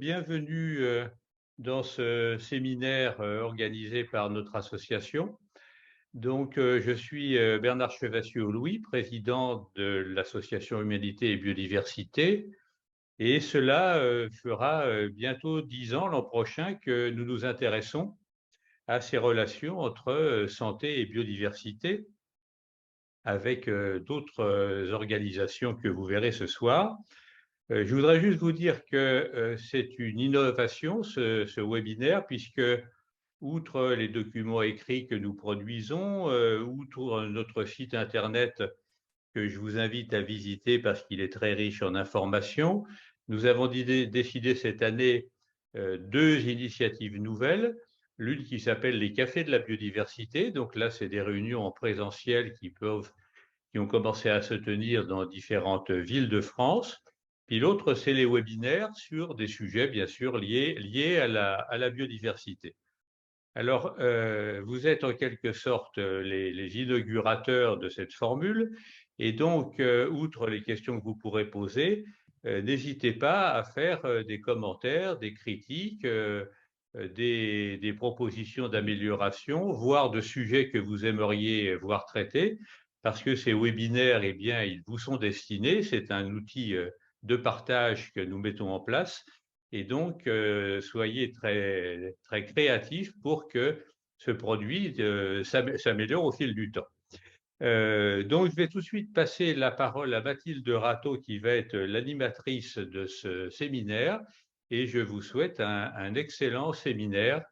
Bienvenue dans ce séminaire organisé par notre association. Je suis Bernard Chevassus-Louis, président de l'association Humanité et Biodiversité, et cela fera bientôt 10 ans l'an prochain que nous nous intéressons à ces relations entre santé et biodiversité avec d'autres organisations que vous verrez ce soir. Je voudrais juste vous dire que c'est une innovation, ce webinaire, puisque, outre les documents écrits que nous produisons, outre notre site internet que je vous invite à visiter parce qu'il est très riche en informations, nous avons décidé cette année 2 initiatives nouvelles. L'une qui s'appelle les cafés de la biodiversité. Donc là, c'est des réunions en présentiel qui ont commencé à se tenir dans différentes villes de France. Puis l'autre, c'est les webinaires sur des sujets, bien sûr, liés à la biodiversité. Alors, vous êtes en quelque sorte les inaugurateurs de cette formule, et donc, outre les questions que vous pourrez poser, n'hésitez pas à faire des commentaires, des critiques, des propositions d'amélioration, voire de sujets que vous aimeriez voir traités, parce que ces webinaires, eh bien, ils vous sont destinés. C'est un outil de partage que nous mettons en place, et donc soyez très, très créatifs pour que ce produit s'améliore au fil du temps. Donc, je vais tout de suite passer la parole à Mathilde Rateau, qui va être l'animatrice de ce séminaire, et je vous souhaite un excellent séminaire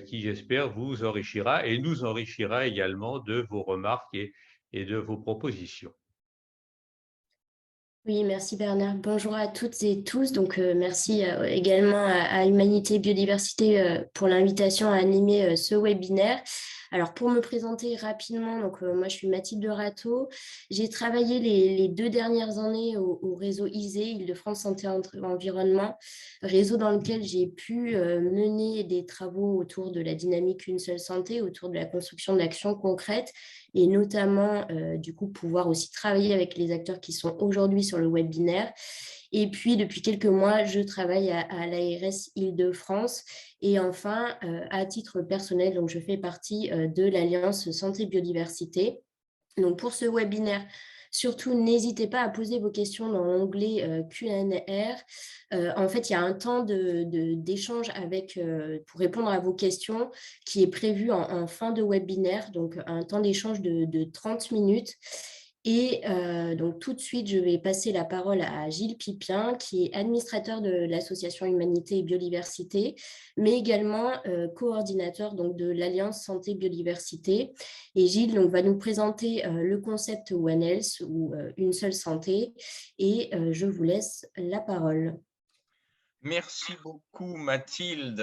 qui, j'espère, vous enrichira et nous enrichira également de vos remarques et de vos propositions. Oui, merci Bernard. Bonjour à toutes et tous. Merci également à Humanité et Biodiversité pour l'invitation à animer ce webinaire. Alors, pour me présenter rapidement, moi, je suis Mathilde Rateau. J'ai travaillé les 2 dernières années au réseau ISE, Île-de-France Santé Environnement, réseau dans lequel j'ai pu mener des travaux autour de la dynamique Une seule santé, autour de la construction d'actions concrètes, et notamment, du coup, pouvoir aussi travailler avec les acteurs qui sont aujourd'hui sur le webinaire. Et puis, depuis quelques mois, je travaille à l'ARS Île-de-France. Et enfin, à titre personnel, donc je fais partie de l'Alliance Santé Biodiversité. Donc, pour ce webinaire, surtout, n'hésitez pas à poser vos questions dans l'onglet Q&R. En fait, il y a un temps d'échange pour répondre à vos questions qui est prévu en fin de webinaire, donc un temps d'échange de 30 minutes. Et donc, tout de suite, je vais passer la parole à Gilles Pipien, qui est administrateur de l'association Humanité et Biodiversité, mais également coordinateur donc, de l'Alliance Santé Biodiversité. Et Gilles donc, va nous présenter le concept One Health, ou Une seule santé. Et je vous laisse la parole. Merci beaucoup Mathilde.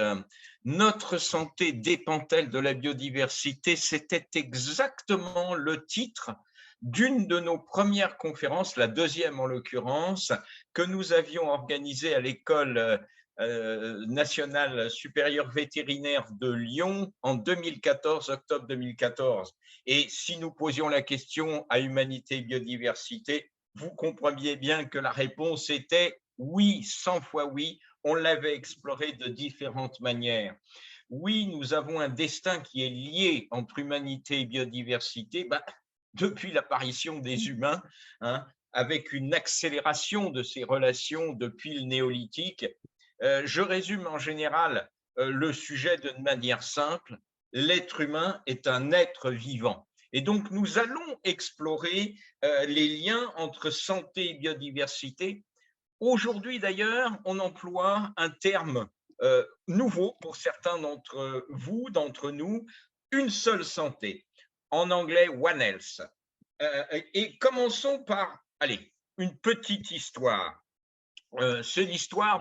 Notre santé dépend-elle de la biodiversité? C'était exactement le titre d'une de nos premières conférences, la deuxième en l'occurrence, que nous avions organisée à l'École nationale supérieure vétérinaire de Lyon en 2014, octobre 2014. Et si nous posions la question à Humanité et Biodiversité, vous compreniez bien que la réponse était oui, 100 fois oui. On l'avait exploré de différentes manières. Oui, nous avons un destin qui est lié entre humanité et biodiversité depuis l'apparition des humains, hein, avec une accélération de ces relations depuis le néolithique. Je résume en général le sujet d'une manière simple. L'être humain est un être vivant. Et donc, nous allons explorer les liens entre santé et biodiversité. Aujourd'hui, d'ailleurs, on emploie un terme nouveau pour certains d'entre vous, d'entre nous, une seule santé, en anglais One Health. Et commençons par, allez, une petite histoire. C'est l'histoire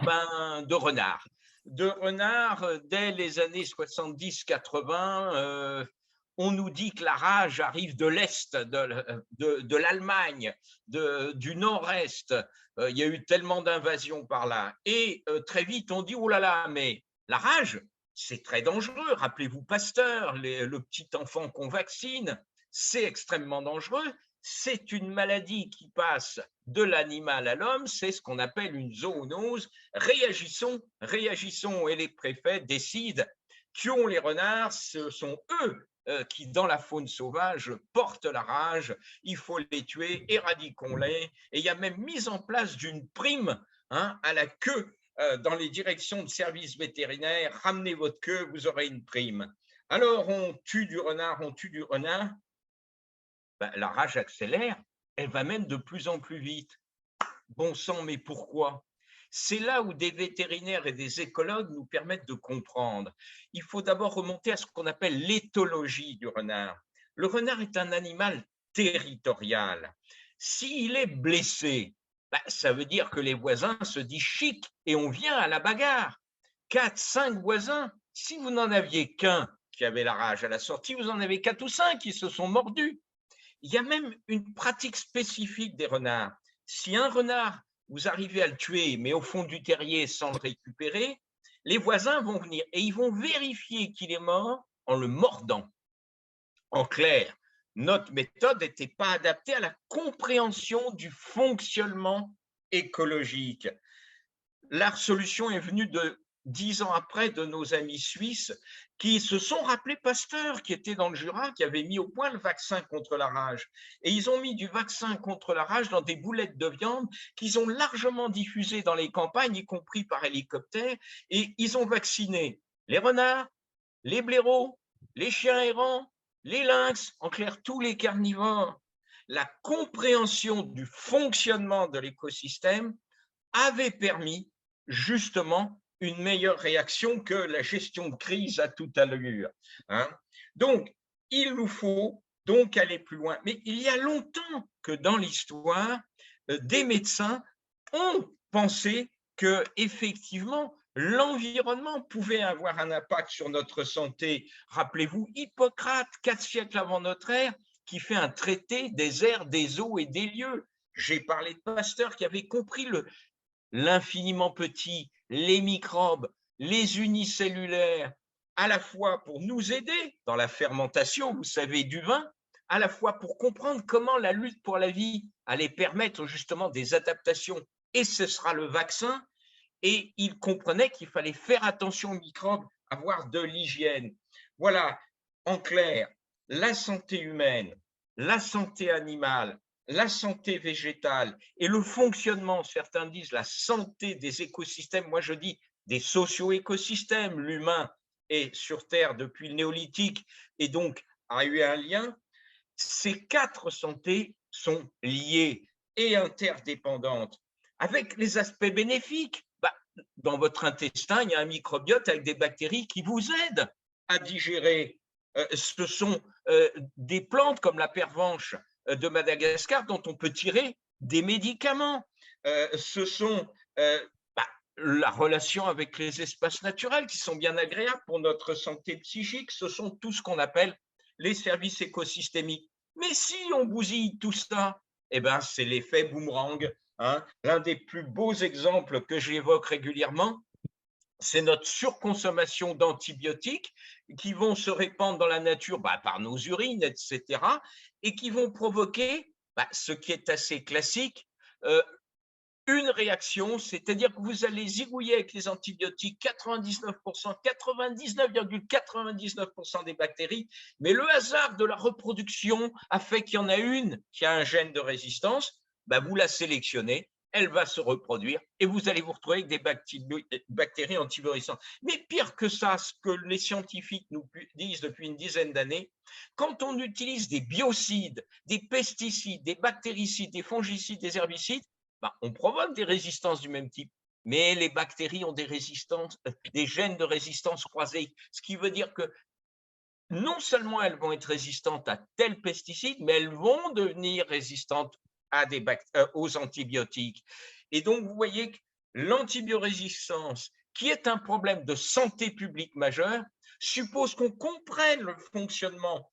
de renard. De renard, dès les années 70-80, on nous dit que la rage arrive de l'Est, de l'Allemagne, du Nord-Est. Il y a eu tellement d'invasions par là. Et très vite, on dit, oh là là, mais la rage, c'est très dangereux. Rappelez-vous Pasteur, le petit enfant qu'on vaccine, c'est extrêmement dangereux. C'est une maladie qui passe de l'animal à l'homme, c'est ce qu'on appelle une zoonose. Réagissons, réagissons, et les préfets décident. Tuons les renards, ce sont eux qui, dans la faune sauvage, portent la rage. Il faut les tuer, éradiquons-les. Et il y a même mise en place d'une prime à la queue dans les directions de services vétérinaires. Ramenez votre queue, vous aurez une prime. Alors, on tue du renard, on tue du renard. Ben, la rage accélère, elle va même de plus en plus vite. Bon sang, mais pourquoi? C'est là où des vétérinaires et des écologues nous permettent de comprendre. Il faut d'abord remonter à ce qu'on appelle l'éthologie du renard. Le renard est un animal territorial. S'il est blessé, ben, ça veut dire que les voisins se disent chic et on vient à la bagarre. 4, 5 voisins, si vous n'en aviez qu'un qui avait la rage à la sortie, vous en avez 4 ou 5 qui se sont mordus. Il y a même une pratique spécifique des renards. Si un renard, vous arrivez à le tuer, mais au fond du terrier sans le récupérer, les voisins vont venir et ils vont vérifier qu'il est mort en le mordant. En clair, notre méthode n'était pas adaptée à la compréhension du fonctionnement écologique. La solution est venue 10 ans après de nos amis suisses qui se sont rappelés Pasteur, qui était dans le Jura, qui avait mis au point le vaccin contre la rage. Et ils ont mis du vaccin contre la rage dans des boulettes de viande qu'ils ont largement diffusées dans les campagnes, y compris par hélicoptère, et ils ont vacciné les renards, les blaireaux, les chiens errants, les lynx, en clair, tous les carnivores. La compréhension du fonctionnement de l'écosystème avait permis justement une meilleure réaction que la gestion de crise à toute allure. Donc, il nous faut donc aller plus loin. Mais il y a longtemps que dans l'histoire, des médecins ont pensé que effectivement l'environnement pouvait avoir un impact sur notre santé. Rappelez-vous, Hippocrate, 4 siècles avant notre ère, qui fait un traité des airs, des eaux et des lieux. J'ai parlé de Pasteur qui avait compris l'infiniment petit, les microbes, les unicellulaires, à la fois pour nous aider dans la fermentation, vous savez, du vin, à la fois pour comprendre comment la lutte pour la vie allait permettre justement des adaptations, et ce sera le vaccin, et il comprenait qu'il fallait faire attention aux microbes, avoir de l'hygiène. Voilà, en clair, la santé humaine, la santé animale, la santé végétale et le fonctionnement, certains disent la santé des écosystèmes, moi je dis des socio-écosystèmes, l'humain est sur Terre depuis le néolithique et donc a eu un lien, ces 4 santés sont liées et interdépendantes avec les aspects bénéfiques. Dans votre intestin, il y a un microbiote avec des bactéries qui vous aident à digérer. Ce sont des plantes comme la pervenche de Madagascar dont on peut tirer des médicaments. Ce sont la relation avec les espaces naturels qui sont bien agréables pour notre santé psychique. Ce sont tout ce qu'on appelle les services écosystémiques. Mais si on bousille tout ça, eh ben, c'est l'effet boomerang. L'un des plus beaux exemples que j'évoque régulièrement, c'est notre surconsommation d'antibiotiques qui vont se répandre dans la nature par nos urines, etc., et qui vont provoquer ce qui est assez classique, une réaction, c'est-à-dire que vous allez zigouiller avec les antibiotiques 99%, 99,99% des bactéries, mais le hasard de la reproduction a fait qu'il y en a une qui a un gène de résistance, vous la sélectionnez, elle va se reproduire et vous allez vous retrouver avec des bactéries antivirulentes. Mais pire que ça, ce que les scientifiques nous disent depuis une dizaine d'années, quand on utilise des biocides, des pesticides, des bactéricides, des fongicides, des herbicides, on provoque des résistances du même type, mais les bactéries ont des résistances, des gènes de résistance croisés, ce qui veut dire que non seulement elles vont être résistantes à tel pesticide, mais elles vont devenir résistantes aux antibiotiques. Et donc, vous voyez que l'antibiorésistance, qui est un problème de santé publique majeur, suppose qu'on comprenne le fonctionnement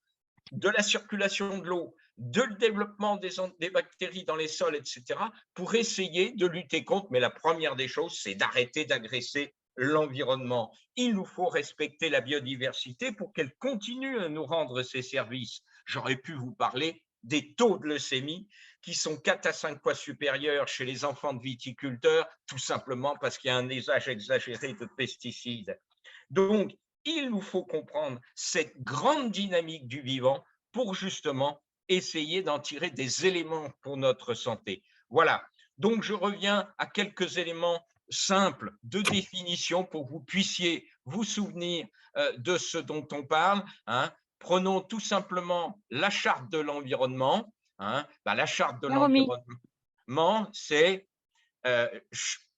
de la circulation de l'eau, de le développement des bactéries dans les sols, etc., pour essayer de lutter contre. Mais la première des choses, c'est d'arrêter d'agresser l'environnement. Il nous faut respecter la biodiversité pour qu'elle continue à nous rendre ses services. J'aurais pu vous parler des taux de leucémie qui sont 4 à 5 fois supérieurs chez les enfants de viticulteurs, tout simplement parce qu'il y a un usage exagéré de pesticides. Donc, il nous faut comprendre cette grande dynamique du vivant pour justement essayer d'en tirer des éléments pour notre santé. Voilà. Donc, je reviens à quelques éléments simples de définition pour que vous puissiez vous souvenir de ce dont on parle. Prenons tout simplement la charte de l'environnement. La charte de l'environnement, c'est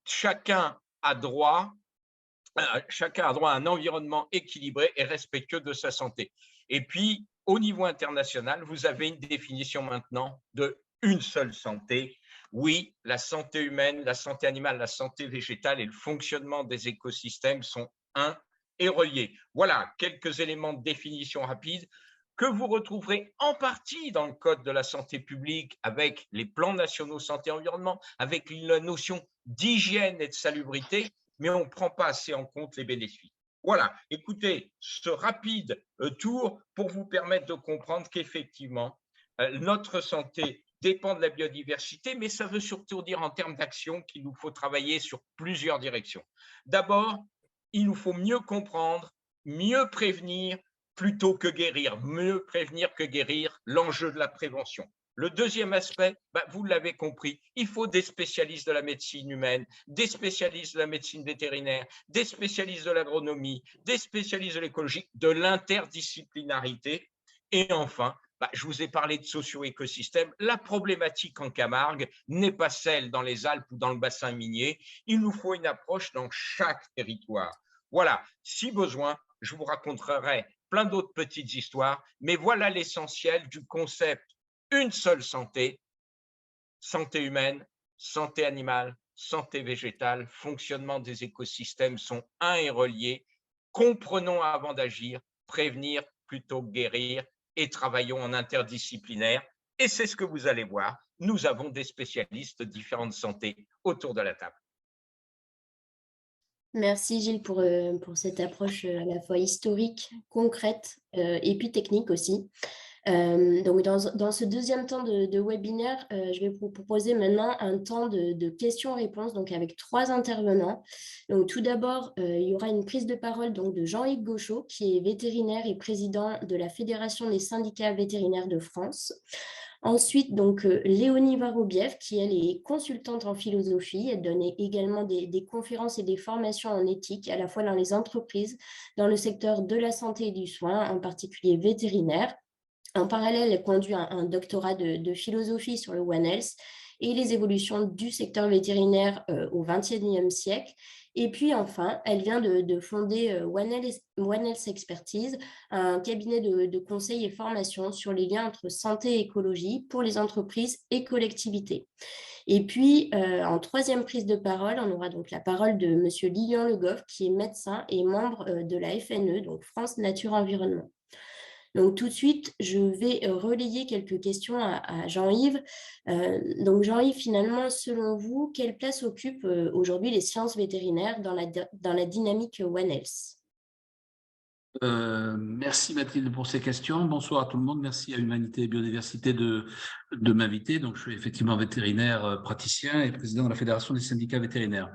chacun a droit à un environnement équilibré et respectueux de sa santé. Et puis, au niveau international, vous avez une définition maintenant de une seule santé. Oui, la santé humaine, la santé animale, la santé végétale et le fonctionnement des écosystèmes sont un et reliés. Voilà quelques éléments de définition rapide que vous retrouverez en partie dans le Code de la santé publique avec les plans nationaux santé-environnement, avec la notion d'hygiène et de salubrité, mais on ne prend pas assez en compte les bénéfices. Voilà, écoutez, ce rapide tour pour vous permettre de comprendre qu'effectivement, notre santé dépend de la biodiversité, mais ça veut surtout dire en termes d'action qu'il nous faut travailler sur plusieurs directions. D'abord, il nous faut mieux comprendre, mieux prévenir plutôt que guérir, mieux prévenir que guérir, l'enjeu de la prévention. Le deuxième aspect, vous l'avez compris, il faut des spécialistes de la médecine humaine, des spécialistes de la médecine vétérinaire, des spécialistes de l'agronomie, des spécialistes de l'écologie, de l'interdisciplinarité. Et enfin, je vous ai parlé de socio-écosystème. La problématique en Camargue n'est pas celle dans les Alpes ou dans le bassin minier. Il nous faut une approche dans chaque territoire. Voilà, si besoin, je vous raconterai plein d'autres petites histoires, mais voilà l'essentiel du concept une seule santé, santé humaine, santé animale, santé végétale, fonctionnement des écosystèmes sont un et reliés. Comprenons avant d'agir, prévenir plutôt que guérir et travaillons en interdisciplinaire. Et c'est ce que vous allez voir, nous avons des spécialistes de différentes santé autour de la table. Merci Gilles pour cette approche à la fois historique, concrète et puis technique aussi. Donc dans ce deuxième temps de webinaire, je vais vous proposer maintenant un temps de questions-réponses donc avec 3 intervenants. Donc tout d'abord, il y aura une prise de parole donc, de Jean-Yves Gauchot, qui est vétérinaire et président de la Fédération des syndicats vétérinaires de France. Ensuite, donc, Léonie Varobiev, qui elle est consultante en philosophie. Elle donne également des conférences et des formations en éthique, à la fois dans les entreprises, dans le secteur de la santé et du soin, en particulier vétérinaire. En parallèle, elle conduit un doctorat de philosophie sur le One Health et les évolutions du secteur vétérinaire au XXIe siècle. Et puis enfin, elle vient de fonder One Health Expertise, un cabinet de conseil et formation sur les liens entre santé et écologie pour les entreprises et collectivités. Et puis, en 3e prise de parole, on aura donc la parole de M. Lilian Le Goff, qui est médecin et membre de la FNE, donc France Nature Environnement. Donc tout de suite, je vais relayer quelques questions à Jean-Yves. Donc Jean-Yves, finalement, selon vous, quelle place occupent aujourd'hui les sciences vétérinaires dans la dynamique One Health ? Merci Mathilde pour ces questions. Bonsoir à tout le monde. Merci à Humanité et Biodiversité de m'inviter. Donc je suis effectivement vétérinaire praticien et président de la Fédération des syndicats vétérinaires.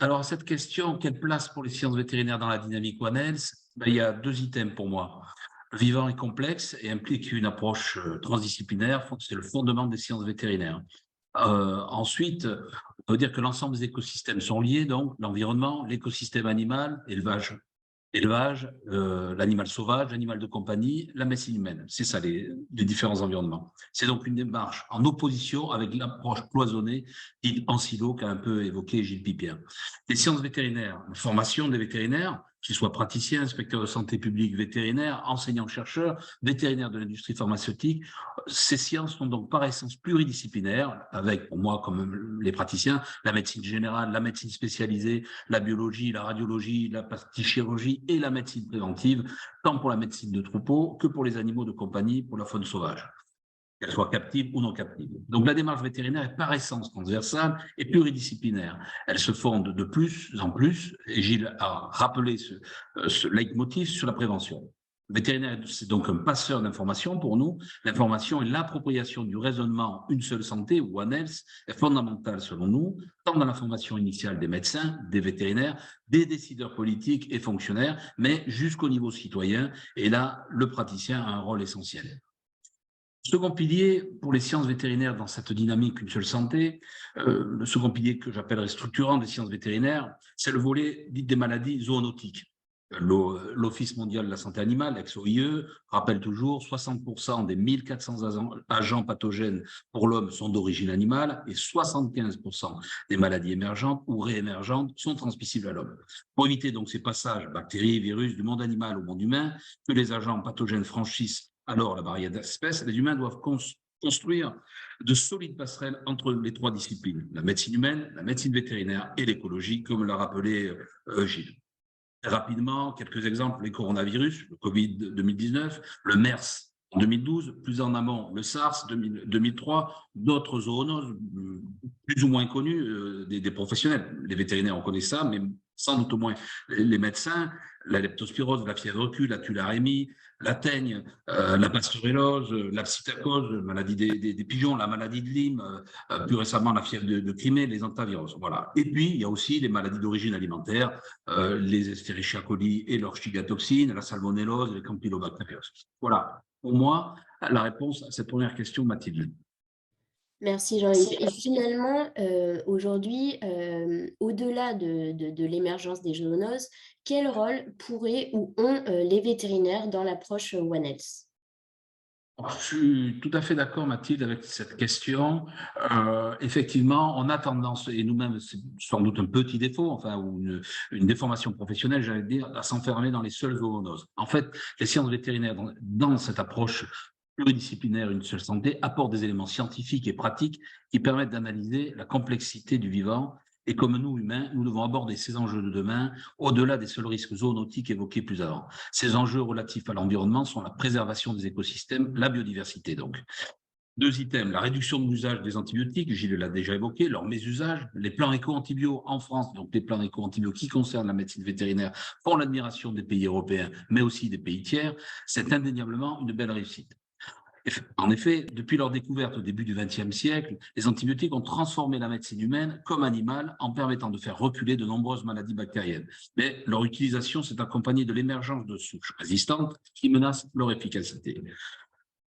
Alors, à cette question, quelle place pour les sciences vétérinaires dans la dynamique One Health ? Il y a 2 items pour moi. Le vivant est complexe et implique une approche transdisciplinaire, c'est le fondement des sciences vétérinaires. Ensuite, on peut dire que l'ensemble des écosystèmes sont liés, donc l'environnement, l'écosystème animal, élevage, l'animal sauvage, l'animal de compagnie, la médecine humaine. C'est ça les différents environnements. C'est donc une démarche en opposition avec l'approche cloisonnée dite en silo qu'a un peu évoqué Gilles Pipien. Les sciences vétérinaires, la formation des vétérinaires, qu'ils soient praticiens, inspecteurs de santé publique, vétérinaires, enseignants-chercheurs, vétérinaires de l'industrie pharmaceutique, ces sciences sont donc par essence pluridisciplinaires, avec, pour moi, comme les praticiens, la médecine générale, la médecine spécialisée, la biologie, la radiologie, la plasticchirurgie et la médecine préventive, tant pour la médecine de troupeau que pour les animaux de compagnie, pour la faune sauvage, qu'elle soit captive ou non captive. Donc la démarche vétérinaire est par essence transversale et pluridisciplinaire. Elle se fonde de plus en plus, et Gilles a rappelé ce leitmotiv sur la prévention. Le vétérinaire, c'est donc un passeur d'informations pour nous. L'information et l'appropriation du raisonnement une seule santé, ou One Health, est fondamentale selon nous, tant dans la formation initiale des médecins, des vétérinaires, des décideurs politiques et fonctionnaires, mais jusqu'au niveau citoyen. Et là, le praticien a un rôle essentiel. Second pilier pour les sciences vétérinaires dans cette dynamique une seule santé, le second pilier que j'appellerais structurant des sciences vétérinaires, c'est le volet dit des maladies zoonotiques. L'Office mondial de la santé animale, ex-OIE, rappelle toujours 60% des 1400 agents pathogènes pour l'homme sont d'origine animale et 75% des maladies émergentes ou réémergentes sont transmissibles à l'homme. Pour éviter donc ces passages bactéries, virus du monde animal au monde humain, que les agents pathogènes franchissent alors la barrière d'espèces, les humains doivent construire de solides passerelles entre les trois disciplines, la médecine humaine, la médecine vétérinaire et l'écologie, comme l'a rappelé Gilles. Rapidement, quelques exemples, les coronavirus, le Covid 2019, le MERS en 2012, plus en amont, le SARS 2003, d'autres zoonoses plus ou moins connues des professionnels. Les vétérinaires, on connaît ça, mais sans doute au moins les médecins, la leptospirose, la fièvre Q, la tularemie, la teigne, la pasteurellose, la psittacose, la maladie des pigeons, la maladie de Lyme, plus récemment la fièvre de Crimée, les hantavirus. Voilà. Et puis, il y a aussi les maladies d'origine alimentaire, les Escherichia coli et leur shigatoxine, la salmonellose, les campylobacter. Voilà, pour moi, la réponse à cette première question, Mathilde. Merci Jean-Yves. Et finalement, aujourd'hui, au-delà de l'émergence des zoonoses, quel rôle pourraient ou ont les vétérinaires dans l'approche One Health? Je suis tout à fait d'accord, Mathilde, avec cette question. Effectivement, on a tendance, et nous-mêmes, c'est sans doute un petit défaut, enfin, ou une déformation professionnelle, j'allais dire, à s'enfermer dans les seules zoonoses. En fait, les sciences vétérinaires, dans cette approche pluridisciplinaire, une seule santé, apportent des éléments scientifiques et pratiques qui permettent d'analyser la complexité du vivant. Et comme nous, humains, nous devons aborder ces enjeux de demain au-delà des seuls risques zoonotiques évoqués plus avant. Ces enjeux relatifs à l'environnement sont la préservation des écosystèmes, la biodiversité donc. Deux items, la réduction de l'usage des antibiotiques, Gilles l'a déjà évoqué, leur mésusage, les plans éco-antibio en France, donc les plans éco-antibio qui concernent la médecine vétérinaire, font l'admiration des pays européens, mais aussi des pays tiers. C'est indéniablement une belle réussite. En effet, depuis leur découverte au début du XXe siècle, les antibiotiques ont transformé la médecine humaine comme animale en permettant de faire reculer de nombreuses maladies bactériennes. Mais leur utilisation s'est accompagnée de l'émergence de souches résistantes qui menacent leur efficacité.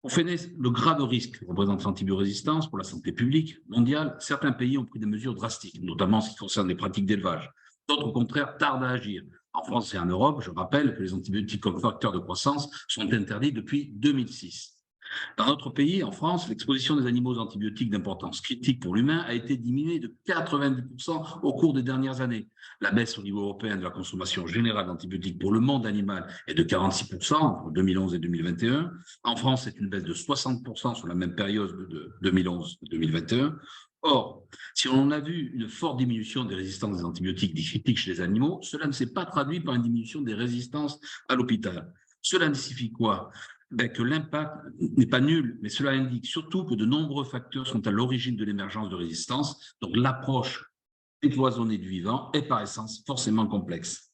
Pour freiner le grave risque que représente l'antibiorésistance pour la santé publique mondiale, certains pays ont pris des mesures drastiques, notamment en ce qui concerne les pratiques d'élevage. D'autres, au contraire, tardent à agir. En France et en Europe, je rappelle que les antibiotiques comme facteurs de croissance sont interdits depuis 2006. Dans notre pays, en France, l'exposition des animaux aux antibiotiques d'importance critique pour l'humain a été diminuée de 90% au cours des dernières années. La baisse au niveau européen de la consommation générale d'antibiotiques pour le monde animal est de 46% entre 2011 et 2021. En France, c'est une baisse de 60% sur la même période de 2011-2021. Or, si on a vu une forte diminution des résistances des antibiotiques dits critiques chez les animaux, cela ne s'est pas traduit par une diminution des résistances à l'hôpital. Cela signifie quoi? Que l'impact n'est pas nul, mais cela indique surtout que de nombreux facteurs sont à l'origine de l'émergence de résistance. Donc, l'approche décloisonnée du vivant est par essence forcément complexe.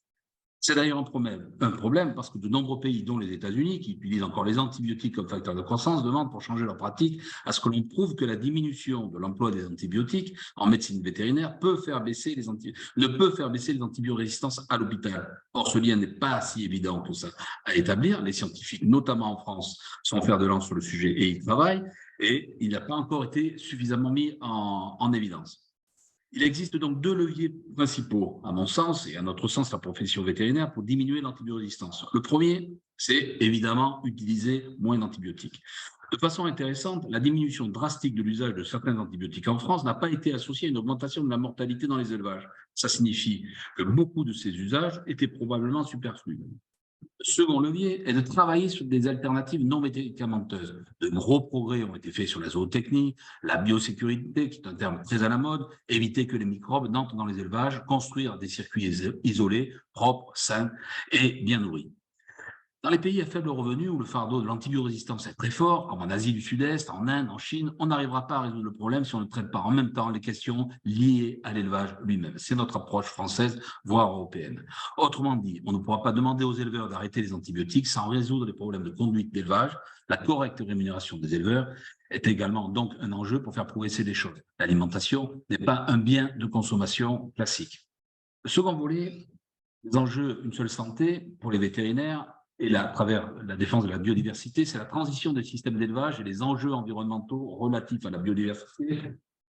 C'est d'ailleurs un problème parce que de nombreux pays, dont les États-Unis, qui utilisent encore les antibiotiques comme facteurs de croissance, demandent pour changer leur pratique à ce que l'on prouve que la diminution de l'emploi des antibiotiques en médecine vétérinaire ne peut faire baisser les antibiorésistances à l'hôpital. Or, ce lien n'est pas si évident que ça à établir. Les scientifiques, notamment en France, sont fer de lance sur le sujet et y travaillent, et il n'a pas encore été suffisamment mis en évidence. Il existe donc deux leviers principaux, à mon sens et à notre sens, la profession vétérinaire, pour diminuer l'antibiorésistance. Le premier, c'est évidemment utiliser moins d'antibiotiques. De façon intéressante, la diminution drastique de l'usage de certains antibiotiques en France n'a pas été associée à une augmentation de la mortalité dans les élevages. Ça signifie que beaucoup de ces usages étaient probablement superflus. Le second levier est de travailler sur des alternatives non médicamenteuses. De gros progrès ont été faits sur la zootechnie, la biosécurité, qui est un terme très à la mode, éviter que les microbes n'entrent dans les élevages, construire des circuits isolés, propres, sains et bien nourris. Dans les pays à faible revenu où le fardeau de l'antibiorésistance est très fort, comme en Asie du Sud-Est, en Inde, en Chine, on n'arrivera pas à résoudre le problème si on ne traite pas en même temps les questions liées à l'élevage lui-même. C'est notre approche française, voire européenne. Autrement dit, on ne pourra pas demander aux éleveurs d'arrêter les antibiotiques sans résoudre les problèmes de conduite d'élevage. La correcte rémunération des éleveurs est également donc un enjeu pour faire progresser les choses. L'alimentation n'est pas un bien de consommation classique. Le second volet, les enjeux une seule santé pour les vétérinaires, et à travers la défense de la biodiversité, c'est la transition des systèmes d'élevage et les enjeux environnementaux relatifs à la biodiversité,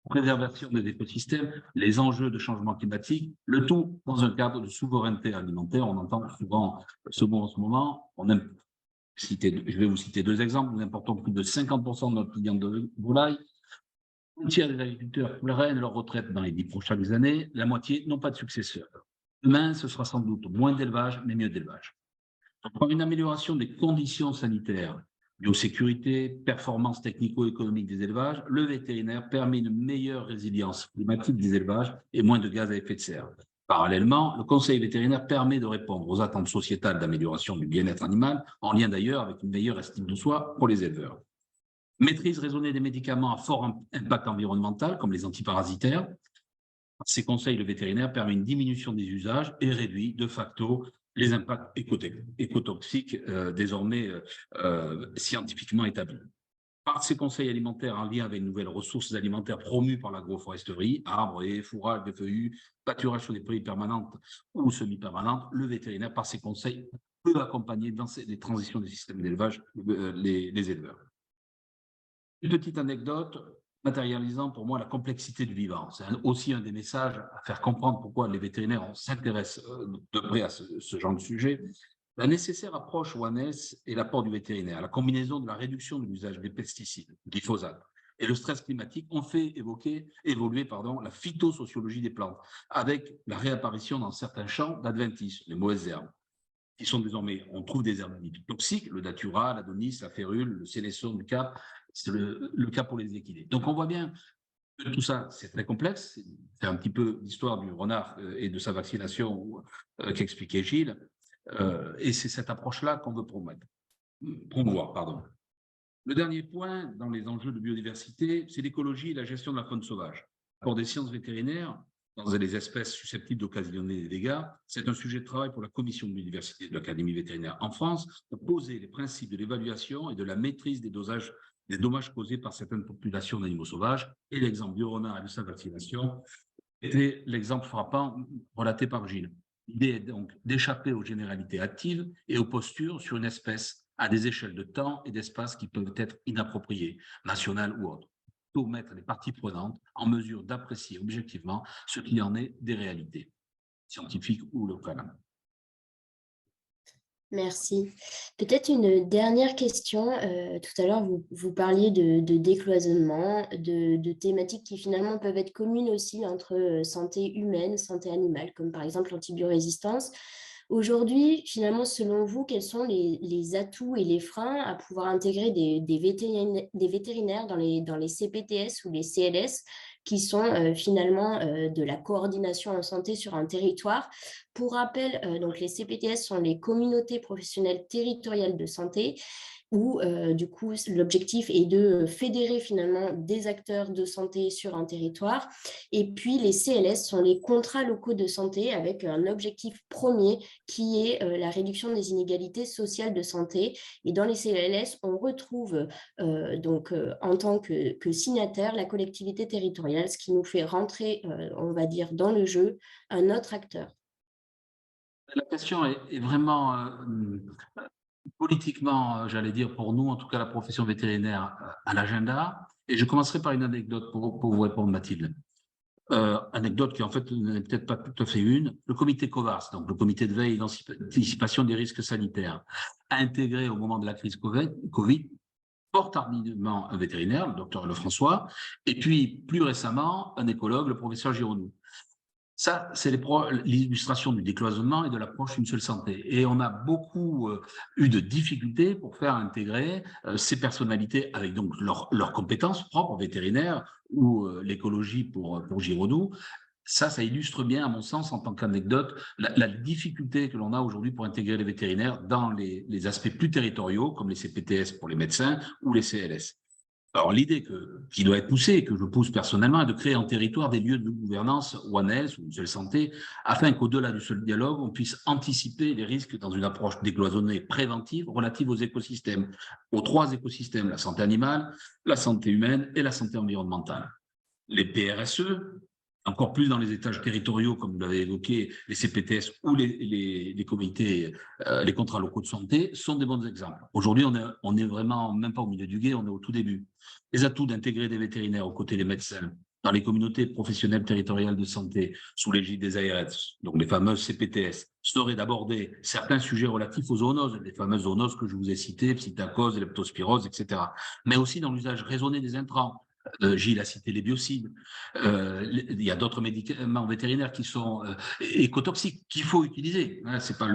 préservation des écosystèmes, les enjeux de changement climatique, le tout dans un cadre de souveraineté alimentaire. On entend souvent ce mot en ce moment. Je vais vous citer 2 exemples. Nous importons plus de 50% de notre viande de volaille. Un tiers des agriculteurs prennent leur retraite dans les 10 prochaines années. La moitié n'ont pas de successeur. Demain, ce sera sans doute moins d'élevage, mais mieux d'élevage. Pour une amélioration des conditions sanitaires, biosécurité, performance technico-économique des élevages, le vétérinaire permet une meilleure résilience climatique des élevages et moins de gaz à effet de serre. Parallèlement, le conseil vétérinaire permet de répondre aux attentes sociétales d'amélioration du bien-être animal, en lien d'ailleurs avec une meilleure estime de soi pour les éleveurs. Maîtrise raisonnée des médicaments à fort impact environnemental, comme les antiparasitaires. Ces conseils, le vétérinaire permet une diminution des usages et réduit de facto les impacts écotoxiques désormais scientifiquement établis. Par ces conseils alimentaires en lien avec de nouvelles ressources alimentaires promues par l'agroforesterie, arbres et fourrage de feuillus, pâturage sur des prairies permanentes ou semi-permanentes, le vétérinaire, par ces conseils, peut accompagner dans les transitions des systèmes d'élevage les éleveurs. Une petite anecdote matérialisant pour moi la complexité du vivant. C'est aussi un des messages à faire comprendre pourquoi les vétérinaires s'intéressent de près à ce genre de sujet. La nécessaire approche ONES et l'apport du vétérinaire, la combinaison de la réduction de l'usage des pesticides, glyphosate, et le stress climatique ont fait évoluer la phytosociologie des plantes, avec la réapparition dans certains champs d'adventices, les mauvaises herbes, qui sont désormais, on trouve des herbes toxiques, le datura, l'adonis, la férule, le sénesson, le cap, c'est le cas pour les équidés. Donc on voit bien que tout ça, c'est très complexe, c'est un petit peu l'histoire du renard et de sa vaccination qu'expliquait Gilles, et c'est cette approche-là qu'on veut promouvoir. Le dernier point dans les enjeux de biodiversité, c'est l'écologie et la gestion de la faune sauvage. Pour des sciences vétérinaires, dans les espèces susceptibles d'occasionner des dégâts, c'est un sujet de travail pour la commission de biodiversité de l'Académie vétérinaire en France pour poser les principes de l'évaluation et de la maîtrise des dommages causés par certaines populations d'animaux sauvages. Et l'exemple du renard et de sa vaccination était l'exemple frappant relaté par Gilles. L'idée est donc d'échapper aux généralités actives et aux postures sur une espèce à des échelles de temps et d'espace qui peuvent être inappropriées, nationales ou autres. Pour mettre les parties prenantes en mesure d'apprécier objectivement ce qu'il en est des réalités, scientifiques ou locales. Merci. Peut-être une dernière question. Tout à l'heure, vous parliez de décloisonnement, de thématiques qui finalement peuvent être communes aussi entre santé humaine, santé animale, comme par exemple l'antibiorésistance. Aujourd'hui, finalement, selon vous, quels sont les atouts et les freins à pouvoir intégrer des vétérinaires dans les CPTS ou les CLS qui sont finalement de la coordination en santé sur un territoire? Pour rappel, donc les CPTS sont les communautés professionnelles territoriales de santé, où du coup l'objectif est de fédérer finalement des acteurs de santé sur un territoire. Et puis les CLS sont les contrats locaux de santé avec un objectif premier qui est la réduction des inégalités sociales de santé. Et dans les CLS, on retrouve en tant que signataire la collectivité territoriale, ce qui nous fait rentrer, on va dire, dans le jeu un autre acteur. La question est vraiment politiquement, j'allais dire pour nous, en tout cas la profession vétérinaire, à l'agenda. Et je commencerai par une anecdote pour vous répondre, Mathilde. Anecdote qui en fait n'est peut-être pas tout à fait une. Le comité COVARS, donc le comité de veille et d'anticipation des risques sanitaires, a intégré au moment de la crise Covid fort tardivement un vétérinaire, le docteur Lefrançois, et puis plus récemment un écologue, le professeur Giraudoux. Ça, c'est l'illustration du décloisonnement et de l'approche d'une seule santé. Et on a beaucoup eu de difficultés pour faire intégrer ces personnalités avec donc leurs compétences propres vétérinaires ou l'écologie pour Giraudoux Ça illustre bien, à mon sens, en tant qu'anecdote, la difficulté que l'on a aujourd'hui pour intégrer les vétérinaires dans les aspects plus territoriaux, comme les CPTS pour les médecins ou les CLS. Alors, l'idée qui doit être poussée, que je pousse personnellement, est de créer en territoire des lieux de gouvernance One Health ou une seule santé, afin qu'au-delà du seul dialogue, on puisse anticiper les risques dans une approche décloisonnée préventive relative aux écosystèmes, aux 3 écosystèmes, la santé animale, la santé humaine et la santé environnementale. Les PRSE, encore plus dans les étages territoriaux, comme vous l'avez évoqué, les CPTS ou les comités, les contrats locaux de santé, sont des bons exemples. Aujourd'hui, on est vraiment même pas au milieu du gué, on est au tout début. Les atouts d'intégrer des vétérinaires aux côtés des médecins dans les communautés professionnelles territoriales de santé, sous l'égide des ARS, donc les fameuses CPTS, seraient d'aborder certains sujets relatifs aux zoonoses, les fameuses zoonoses que je vous ai citées, psittacose, leptospirose, etc. Mais aussi dans l'usage raisonné des intrants. Gilles a cité les biocides. Il y a d'autres médicaments vétérinaires qui sont écotoxiques qu'il faut utiliser. Hein, c'est pas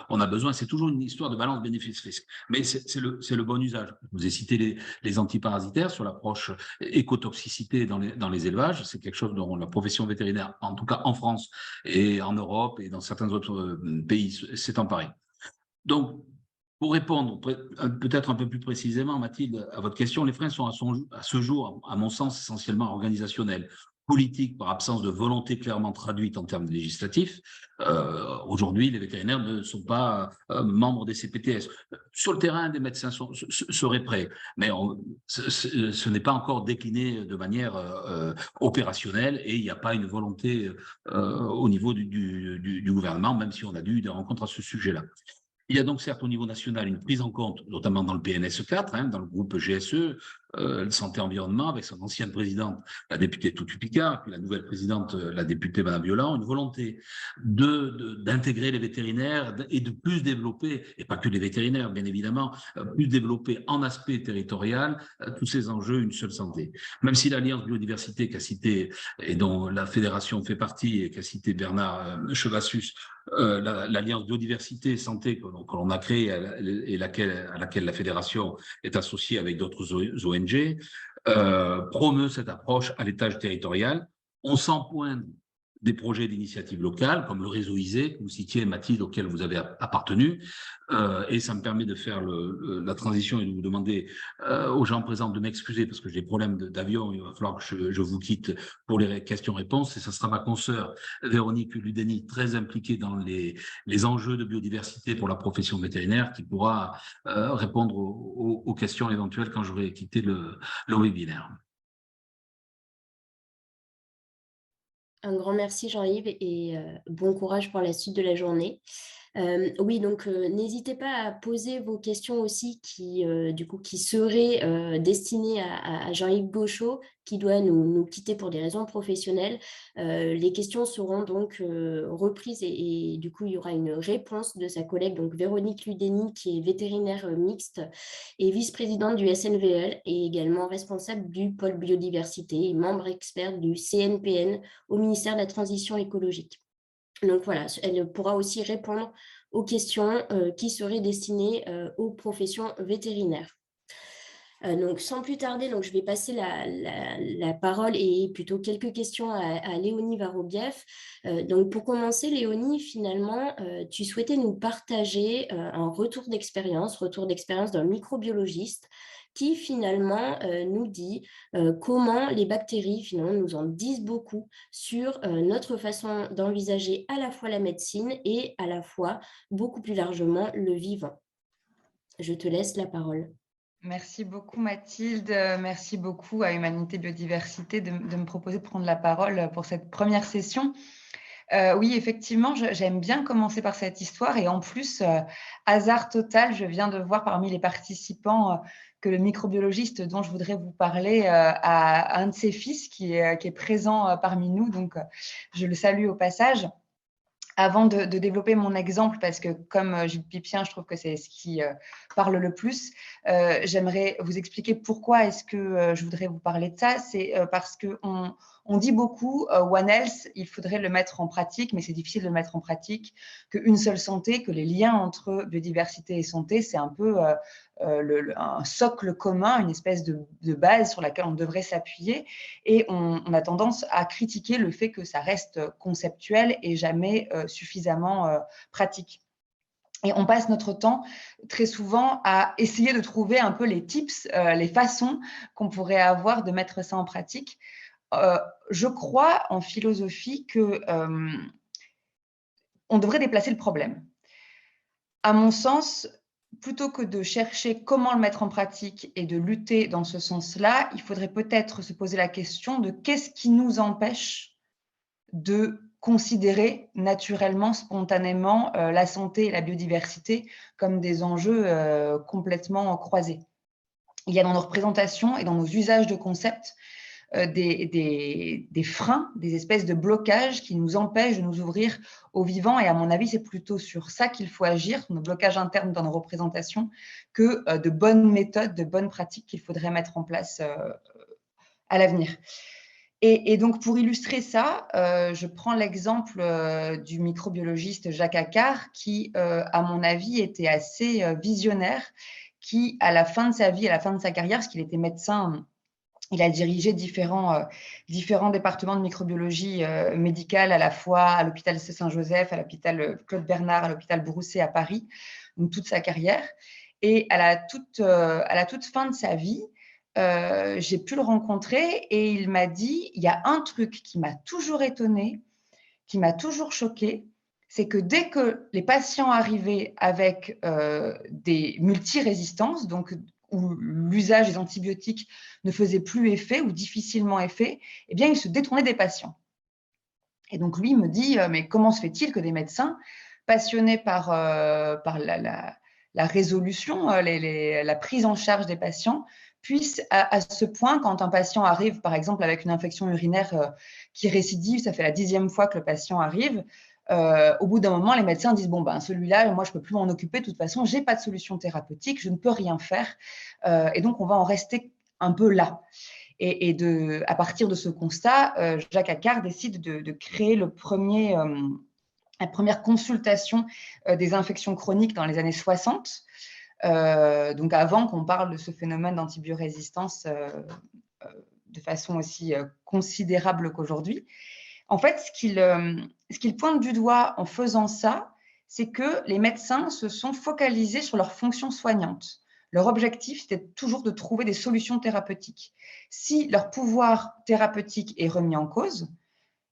on a besoin, c'est toujours une histoire de balance bénéfice-risque. Mais c'est le bon usage. Je vous ai cité les antiparasitaires sur l'approche écotoxicité dans les élevages. C'est quelque chose dont la profession vétérinaire, en tout cas en France et en Europe et dans certains autres pays, s'est emparée. Donc, pour répondre peut-être un peu plus précisément, Mathilde, à votre question, les freins sont à ce jour, à mon sens, essentiellement organisationnels, politiques par absence de volonté clairement traduite en termes législatifs. Aujourd'hui, les vétérinaires ne sont pas membres des CPTS. Sur le terrain, des médecins seraient prêts, mais ce n'est pas encore décliné de manière opérationnelle et il n'y a pas une volonté au niveau du gouvernement, même si on a eu des rencontres à ce sujet-là. Il y a donc certes au niveau national une prise en compte, notamment dans le PNS 4, dans le groupe GSE, santé-environnement, avec son ancienne présidente, la députée Toutu Picard, puis la nouvelle présidente, la députée Madame Violand, une volonté d'intégrer les vétérinaires et de plus développer, et pas que les vétérinaires, bien évidemment, plus développer en aspect territorial tous ces enjeux, une seule santé. Même si l'Alliance Biodiversité qu'a cité, et dont la fédération fait partie, et qu'a cité Bernard Chevassus, l'Alliance Biodiversité Santé que l'on a créée et à laquelle la fédération est associée avec d'autres ONG, promeut cette approche à l'étage territorial. On sent poindre des projets d'initiative locale, comme le réseau ISE, que vous citiez, Mathilde, auquel vous avez appartenu, et ça me permet de faire la transition et de vous demander aux gens présents de m'excuser parce que j'ai des problèmes d'avion, il va falloir que je vous quitte pour les questions-réponses, et ça sera ma consoeur Véronique Ludeni, très impliquée dans les enjeux de biodiversité pour la profession vétérinaire, qui pourra répondre aux questions éventuelles quand j'aurai quitté le webinaire. Un grand merci Jean-Yves et bon courage pour la suite de la journée. Oui, donc n'hésitez pas à poser vos questions aussi qui seraient destinées à Jean-Yves Gauchot, qui doit nous quitter pour des raisons professionnelles. Les questions seront donc reprises et du coup, il y aura une réponse de sa collègue, donc Véronique Ludeni, qui est vétérinaire mixte et vice-présidente du SNVL et également responsable du pôle biodiversité et membre expert du CNPN au ministère de la Transition écologique. Donc voilà, elle pourra aussi répondre aux questions qui seraient destinées aux professions vétérinaires. Donc sans plus tarder, donc, je vais passer la parole et plutôt quelques questions à Léonie Varobieff. Donc pour commencer, Léonie, finalement, tu souhaitais nous partager un retour d'expérience d'un microbiologiste qui finalement nous dit comment les bactéries finalement nous en disent beaucoup sur notre façon d'envisager à la fois la médecine et à la fois beaucoup plus largement le vivant. Je te laisse la parole. Merci beaucoup Mathilde, merci beaucoup à Humanité Biodiversité de me proposer de prendre la parole pour cette première session. Oui, effectivement, j'aime bien commencer par cette histoire et en plus, hasard total, je viens de voir parmi les participants que le microbiologiste dont je voudrais vous parler a un de ses fils qui est présent parmi nous, donc je le salue au passage. Avant de développer mon exemple, parce que comme Gilles Pipien, je trouve que c'est ce qui parle le plus, j'aimerais vous expliquer pourquoi est-ce que je voudrais vous parler de ça. C'est parce qu'on On dit beaucoup One Health, il faudrait le mettre en pratique, mais c'est difficile de le mettre en pratique, qu'une seule santé, que les liens entre biodiversité et santé, c'est un peu un socle commun, une espèce de base sur laquelle on devrait s'appuyer. Et on a tendance à critiquer le fait que ça reste conceptuel et jamais suffisamment pratique. Et on passe notre temps très souvent à essayer de trouver un peu les tips, les façons qu'on pourrait avoir de mettre ça en pratique. Je crois en philosophie que on devrait déplacer le problème. À mon sens, plutôt que de chercher comment le mettre en pratique et de lutter dans ce sens-là, il faudrait peut-être se poser la question de qu'est-ce qui nous empêche de considérer naturellement, spontanément, la santé et la biodiversité comme des enjeux complètement croisés. Il y a dans nos représentations et dans nos usages de concepts des freins, des espèces de blocages qui nous empêchent de nous ouvrir au vivant. Et à mon avis, c'est plutôt sur ça qu'il faut agir, nos blocages internes dans nos représentations, que de bonnes méthodes, de bonnes pratiques qu'il faudrait mettre en place à l'avenir. Et donc, pour illustrer ça, je prends l'exemple du microbiologiste Jacques Accard, qui, à mon avis, était assez visionnaire, qui, à la fin de sa vie, à la fin de sa carrière, parce qu'il était médecin, il a dirigé différents départements de microbiologie médicale, à la fois à l'hôpital Saint-Joseph, à l'hôpital Claude Bernard, à l'hôpital Broussais à Paris, donc toute sa carrière. Et à la toute fin de sa vie, j'ai pu le rencontrer et il m'a dit, il y a un truc qui m'a toujours étonnée, qui m'a toujours choquée, c'est que dès que les patients arrivaient avec des multirésistances, donc où l'usage des antibiotiques ne faisait plus effet ou difficilement effet, eh bien, il se détournait des patients. Et donc, lui me dit, mais comment se fait-il que des médecins passionnés par la résolution, la prise en charge des patients, puissent à ce point, quand un patient arrive, par exemple, avec une infection urinaire qui récidive, ça fait la 10e fois que le patient arrive, au bout d'un moment, les médecins disent, bon, ben, celui-là, moi, je ne peux plus m'en occuper, de toute façon, je n'ai pas de solution thérapeutique, je ne peux rien faire, et donc on va en rester un peu là. Et à partir de ce constat, Jacques Accard décide de créer la première consultation des infections chroniques dans les années 60, donc avant qu'on parle de ce phénomène d'antibiorésistance de façon aussi considérable qu'aujourd'hui. En fait, ce qu'il pointe du doigt en faisant ça, c'est que les médecins se sont focalisés sur leur fonction soignante. Leur objectif, c'était toujours de trouver des solutions thérapeutiques. Si leur pouvoir thérapeutique est remis en cause,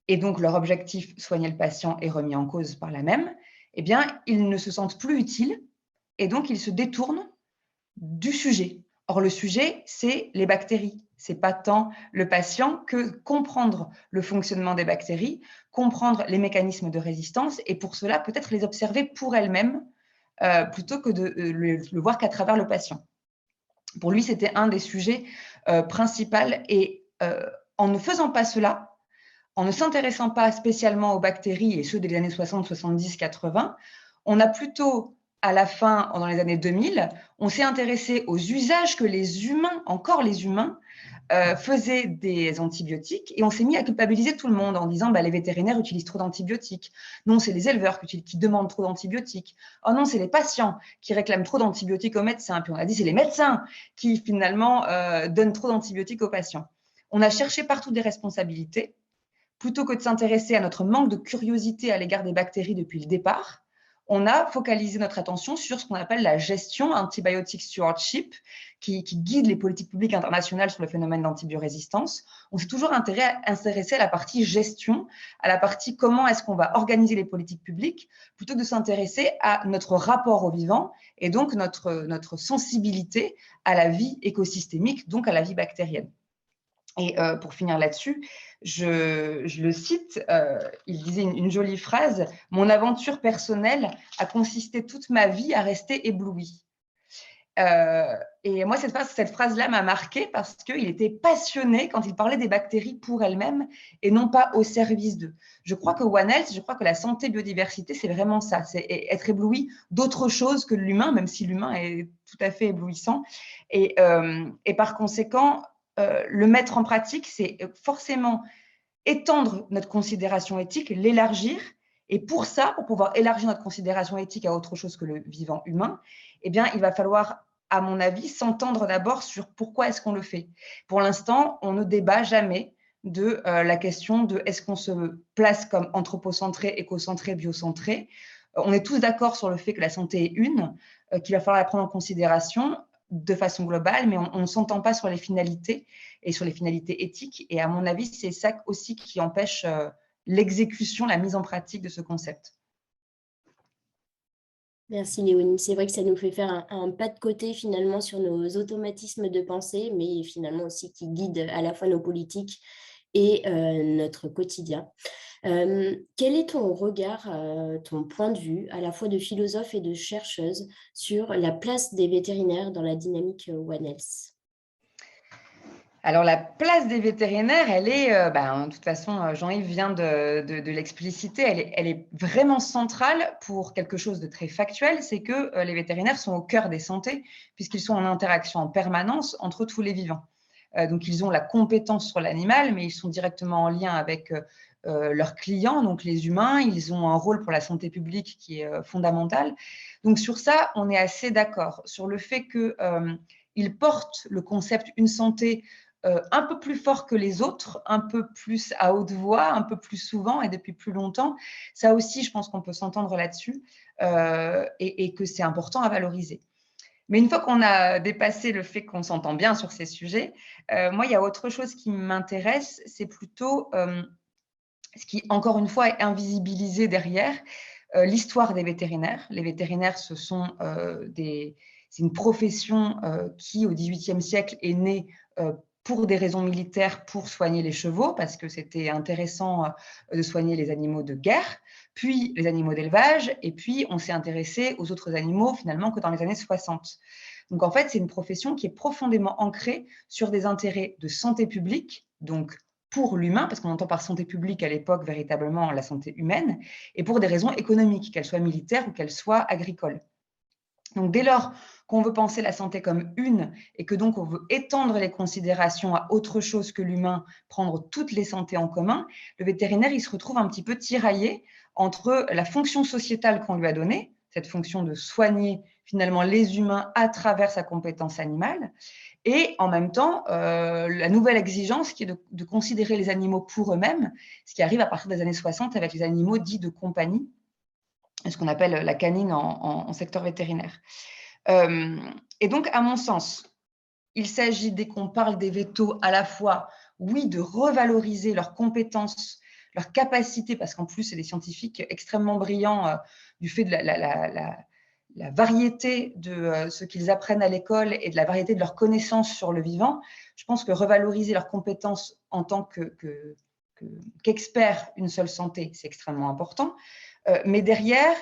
et donc leur objectif, soigner le patient, est remis en cause par la même, eh bien, ils ne se sentent plus utiles et donc ils se détournent du sujet. Or, le sujet, c'est les bactéries. Ce n'est pas tant le patient que comprendre le fonctionnement des bactéries, comprendre les mécanismes de résistance et pour cela, peut-être les observer pour elles-mêmes plutôt que de le voir qu'à travers le patient. Pour lui, c'était un des sujets principaux et en ne faisant pas cela, en ne s'intéressant pas spécialement aux bactéries et ceux des années 60, 70, 80, on a plutôt à la fin, dans les années 2000, on s'est intéressé aux usages que les humains, encore les humains, faisaient des antibiotiques et on s'est mis à culpabiliser tout le monde en disant les vétérinaires utilisent trop d'antibiotiques. Non, c'est les éleveurs qui demandent trop d'antibiotiques. Oh non, c'est les patients qui réclament trop d'antibiotiques aux médecins. Puis on a dit c'est les médecins qui finalement donnent trop d'antibiotiques aux patients. On a cherché partout des responsabilités plutôt que de s'intéresser à notre manque de curiosité à l'égard des bactéries depuis le départ. On a focalisé notre attention sur ce qu'on appelle la gestion antibiotic stewardship, qui guide les politiques publiques internationales sur le phénomène d'antibiorésistance. On s'est toujours intéressé à la partie gestion, à la partie comment est-ce qu'on va organiser les politiques publiques, plutôt que de s'intéresser à notre rapport au vivant et donc notre sensibilité à la vie écosystémique, donc à la vie bactérienne. Et pour finir là-dessus, je le cite, il disait une jolie phrase, « Mon aventure personnelle a consisté toute ma vie à rester ébloui ». Et moi, cette phrase-là m'a marquée parce qu'il était passionné quand il parlait des bactéries pour elles-mêmes et non pas au service d'eux. Je crois que One Health, je crois que la santé biodiversité, c'est vraiment ça, c'est être ébloui d'autre chose que l'humain, même si l'humain est tout à fait éblouissant. Et par conséquent, le mettre en pratique, c'est forcément étendre notre considération éthique, l'élargir. Et pour ça, pour pouvoir élargir notre considération éthique à autre chose que le vivant humain, eh bien, il va falloir, à mon avis, s'entendre d'abord sur pourquoi est-ce qu'on le fait. Pour l'instant, on ne débat jamais de la question de est-ce qu'on se place comme anthropocentré, écocentré, biocentré. On est tous d'accord sur le fait que la santé est une, qu'il va falloir la prendre en considération de façon globale, mais on ne s'entend pas sur les finalités et sur les finalités éthiques. Et à mon avis, c'est ça aussi qui empêche l'exécution, la mise en pratique de ce concept. Merci Léonie. C'est vrai que ça nous fait faire un pas de côté finalement sur nos automatismes de pensée, mais finalement aussi qui guident à la fois nos politiques et notre quotidien. Quel est ton regard, ton point de vue, à la fois de philosophe et de chercheuse, sur la place des vétérinaires dans la dynamique One Health? Alors, la place des vétérinaires, elle est, de toute façon, Jean-Yves vient de l'expliciter, elle est vraiment centrale pour quelque chose de très factuel, c'est que les vétérinaires sont au cœur des santé, puisqu'ils sont en interaction en permanence entre tous les vivants. Donc, ils ont la compétence sur l'animal, mais ils sont directement en lien avec leurs clients, donc les humains. Ils ont un rôle pour la santé publique qui est fondamental. Donc, sur ça, on est assez d'accord. Sur le fait qu'ils portent le concept une santé un peu plus fort que les autres, un peu plus à haute voix, un peu plus souvent et depuis plus longtemps. Ça aussi, je pense qu'on peut s'entendre là-dessus et que c'est important à valoriser. Mais une fois qu'on a dépassé le fait qu'on s'entend bien sur ces sujets, moi, il y a autre chose qui m'intéresse, c'est plutôt ce qui, encore une fois, est invisibilisé derrière, l'histoire des vétérinaires. Les vétérinaires, c'est une profession qui, au XVIIIe siècle, est née pour des raisons militaires, pour soigner les chevaux, parce que c'était intéressant de soigner les animaux de guerre, puis les animaux d'élevage, et puis on s'est intéressé aux autres animaux finalement que dans les années 60. Donc en fait, c'est une profession qui est profondément ancrée sur des intérêts de santé publique, donc pour l'humain, parce qu'on entend par santé publique à l'époque véritablement la santé humaine, et pour des raisons économiques, qu'elles soient militaires ou qu'elles soient agricoles. Donc, dès lors qu'on veut penser la santé comme une et que donc on veut étendre les considérations à autre chose que l'humain, prendre toutes les santé en commun, le vétérinaire, il se retrouve un petit peu tiraillé entre la fonction sociétale qu'on lui a donnée, cette fonction de soigner finalement les humains à travers sa compétence animale, et en même temps, la nouvelle exigence qui est de considérer les animaux pour eux-mêmes, ce qui arrive à partir des années 60 avec les animaux dits de compagnie, ce qu'on appelle la canine en secteur vétérinaire. Et donc, à mon sens, il s'agit, dès qu'on parle des vétos, à la fois, oui, de revaloriser leurs compétences, leurs capacités, parce qu'en plus, c'est des scientifiques extrêmement brillants du fait de la variété de ce qu'ils apprennent à l'école et de la variété de leurs connaissances sur le vivant. Je pense que revaloriser leurs compétences en tant qu'experts une seule santé, c'est extrêmement important. Mais derrière,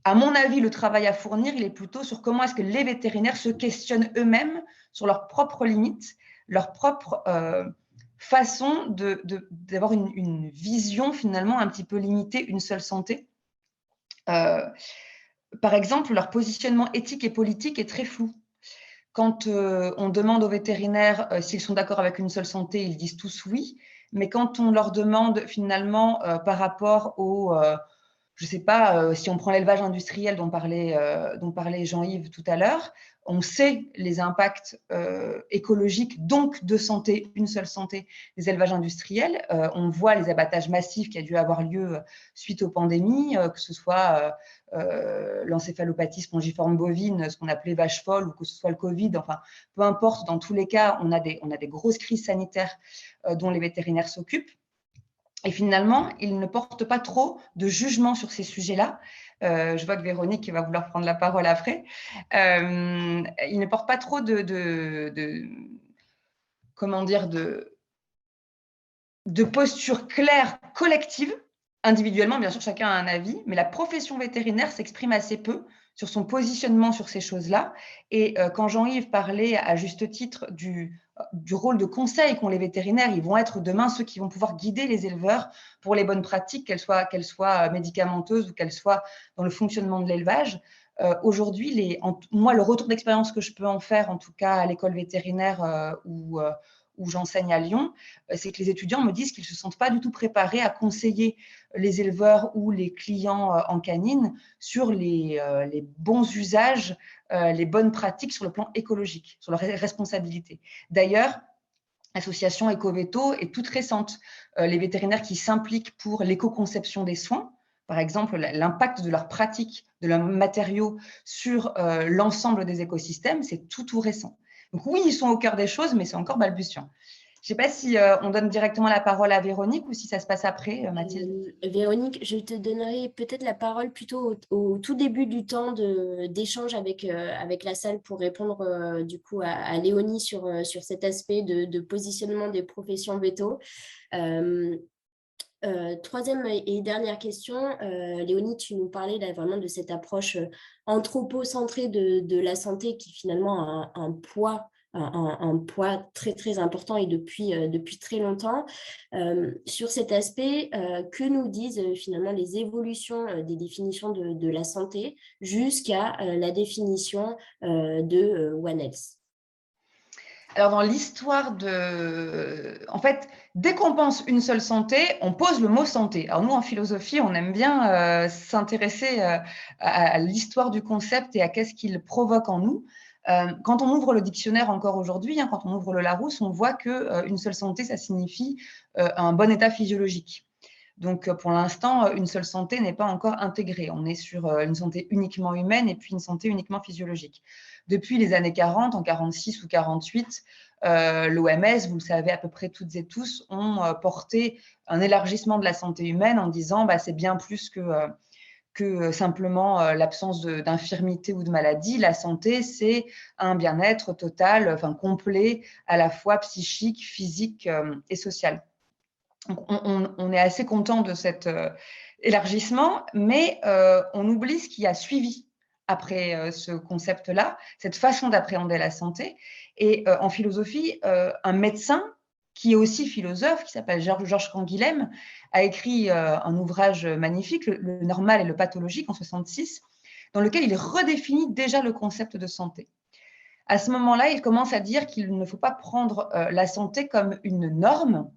à mon avis, le travail à fournir, il est plutôt sur comment est-ce que les vétérinaires se questionnent eux-mêmes sur leurs propres limites, leur propre façon d'avoir une vision finalement un petit peu limitée, une seule santé. Par exemple, leur positionnement éthique et politique est très flou. Quand on demande aux vétérinaires s'ils sont d'accord avec une seule santé, ils disent tous oui. Mais quand on leur demande finalement par rapport au... je ne sais pas, si on prend l'élevage industriel dont parlait Jean-Yves tout à l'heure, on sait les impacts écologiques, donc de santé, une seule santé, des élevages industriels. On voit les abattages massifs qui ont dû avoir lieu suite aux pandémies, que ce soit l'encéphalopathie spongiforme bovine, ce qu'on appelait vache folle, ou que ce soit le Covid. Enfin, peu importe, dans tous les cas, on a des grosses crises sanitaires dont les vétérinaires s'occupent. Et finalement, ils ne portent pas trop de jugement sur ces sujets-là. Je vois que Véronique va vouloir prendre la parole après. Ils ne portent pas trop de posture claire, collective. Individuellement, bien sûr, chacun a un avis, mais la profession vétérinaire s'exprime assez peu sur son positionnement sur ces choses-là. Et quand Jean-Yves parlait à juste titre du rôle de conseil qu'ont les vétérinaires, ils vont être demain ceux qui vont pouvoir guider les éleveurs pour les bonnes pratiques, qu'elles soient médicamenteuses ou qu'elles soient dans le fonctionnement de l'élevage. Aujourd'hui, moi, le retour d'expérience que je peux en faire, en tout cas à l'école vétérinaire ou où j'enseigne à Lyon, c'est que les étudiants me disent qu'ils ne se sentent pas du tout préparés à conseiller les éleveurs ou les clients en canine sur les bons usages, les bonnes pratiques sur le plan écologique, sur leur responsabilité. D'ailleurs, l'association Ecoveto est toute récente. Les vétérinaires qui s'impliquent pour l'éco-conception des soins, par exemple, l'impact de leurs pratiques, de leurs matériaux sur l'ensemble des écosystèmes, c'est tout récent. Donc oui, ils sont au cœur des choses, mais c'est encore balbutiant. Je ne sais pas si on donne directement la parole à Véronique ou si ça se passe après, Mathilde. Véronique, je te donnerai peut-être la parole plutôt au tout début du temps d'échange avec la salle pour répondre du coup à Léonie sur cet aspect de positionnement des professions veto. Troisième et dernière question, Léonie, tu nous parlais là, vraiment de cette approche anthropocentrée de la santé qui finalement a un poids très très important et depuis très longtemps. Sur cet aspect, que nous disent finalement les évolutions des définitions de la santé jusqu'à la définition de One Health? Alors, dans l'histoire en fait, dès qu'on pense une seule santé, on pose le mot santé. Alors, nous, en philosophie, on aime bien s'intéresser à l'histoire du concept et à qu'est-ce qu'il provoque en nous. Quand on ouvre le dictionnaire encore aujourd'hui, quand on ouvre le Larousse, on voit qu'une seule santé, ça signifie un bon état physiologique. Donc, pour l'instant, une seule santé n'est pas encore intégrée. On est sur une santé uniquement humaine et puis une santé uniquement physiologique. Depuis les années 40, en 46 ou 48, l'OMS, vous le savez à peu près toutes et tous, ont porté un élargissement de la santé humaine en disant c'est bien plus que simplement l'absence d'infirmité ou de maladie. La santé, c'est un bien-être total, complet, à la fois psychique, physique et social. Donc, on est assez content de cet élargissement, mais on oublie ce qui a suivi après ce concept-là, cette façon d'appréhender la santé. Et en philosophie, un médecin qui est aussi philosophe, qui s'appelle Georges Canguilhem, a écrit un ouvrage magnifique, Le normal et le pathologique, en 1966, dans lequel il redéfinit déjà le concept de santé. À ce moment-là, il commence à dire qu'il ne faut pas prendre la santé comme une norme.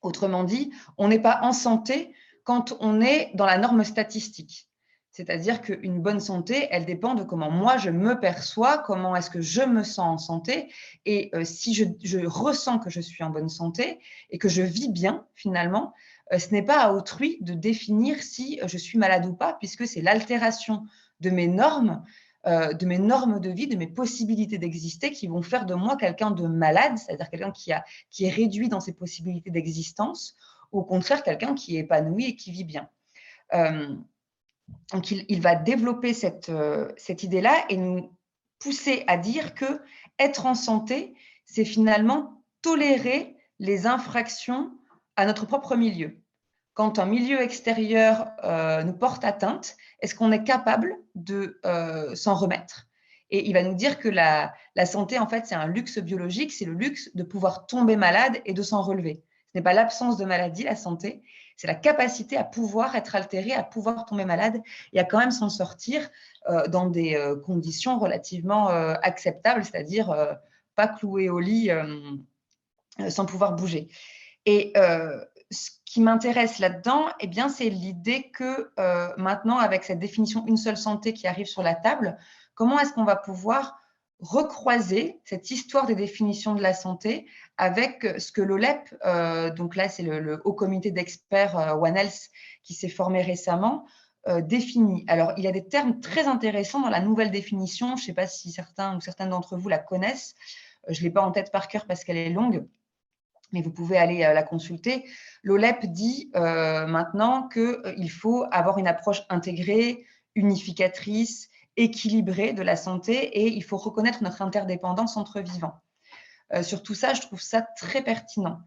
Autrement dit, on n'est pas en santé quand on est dans la norme statistique. C'est-à-dire qu'une bonne santé, elle dépend de comment moi je me perçois, comment est-ce que je me sens en santé. Et si je ressens que je suis en bonne santé et que je vis bien, finalement, ce n'est pas à autrui de définir si je suis malade ou pas, puisque c'est l'altération de mes normes de vie, de mes possibilités d'exister qui vont faire de moi quelqu'un de malade, c'est-à-dire quelqu'un qui est réduit dans ses possibilités d'existence, ou au contraire quelqu'un qui est épanoui et qui vit bien. Donc, il va développer cette idée-là et nous pousser à dire que être en santé, c'est finalement tolérer les infractions à notre propre milieu. Quand un milieu extérieur nous porte atteinte, est-ce qu'on est capable de s'en remettre? Et il va nous dire que la santé, en fait, c'est un luxe biologique, c'est le luxe de pouvoir tomber malade et de s'en relever. Ce n'est pas l'absence de maladie, la santé, c'est la capacité à pouvoir être altéré, à pouvoir tomber malade et à quand même s'en sortir dans des conditions relativement acceptables, c'est-à-dire pas cloué au lit sans pouvoir bouger. Et ce qui m'intéresse là-dedans, eh bien, c'est l'idée que maintenant, avec cette définition une seule santé qui arrive sur la table, comment est-ce qu'on va pouvoir recroiser cette histoire des définitions de la santé avec ce que l'OLEP, donc là, c'est le Haut Comité d'experts One Health qui s'est formé récemment, définit. Alors, il y a des termes très intéressants dans la nouvelle définition. Je ne sais pas si certains ou certaines d'entre vous la connaissent. Je ne l'ai pas en tête par cœur parce qu'elle est longue, mais vous pouvez aller la consulter. L'OLEP dit maintenant qu'il faut avoir une approche intégrée, unificatrice, équilibrée de la santé et il faut reconnaître notre interdépendance entre vivants. Sur tout ça, je trouve ça très pertinent.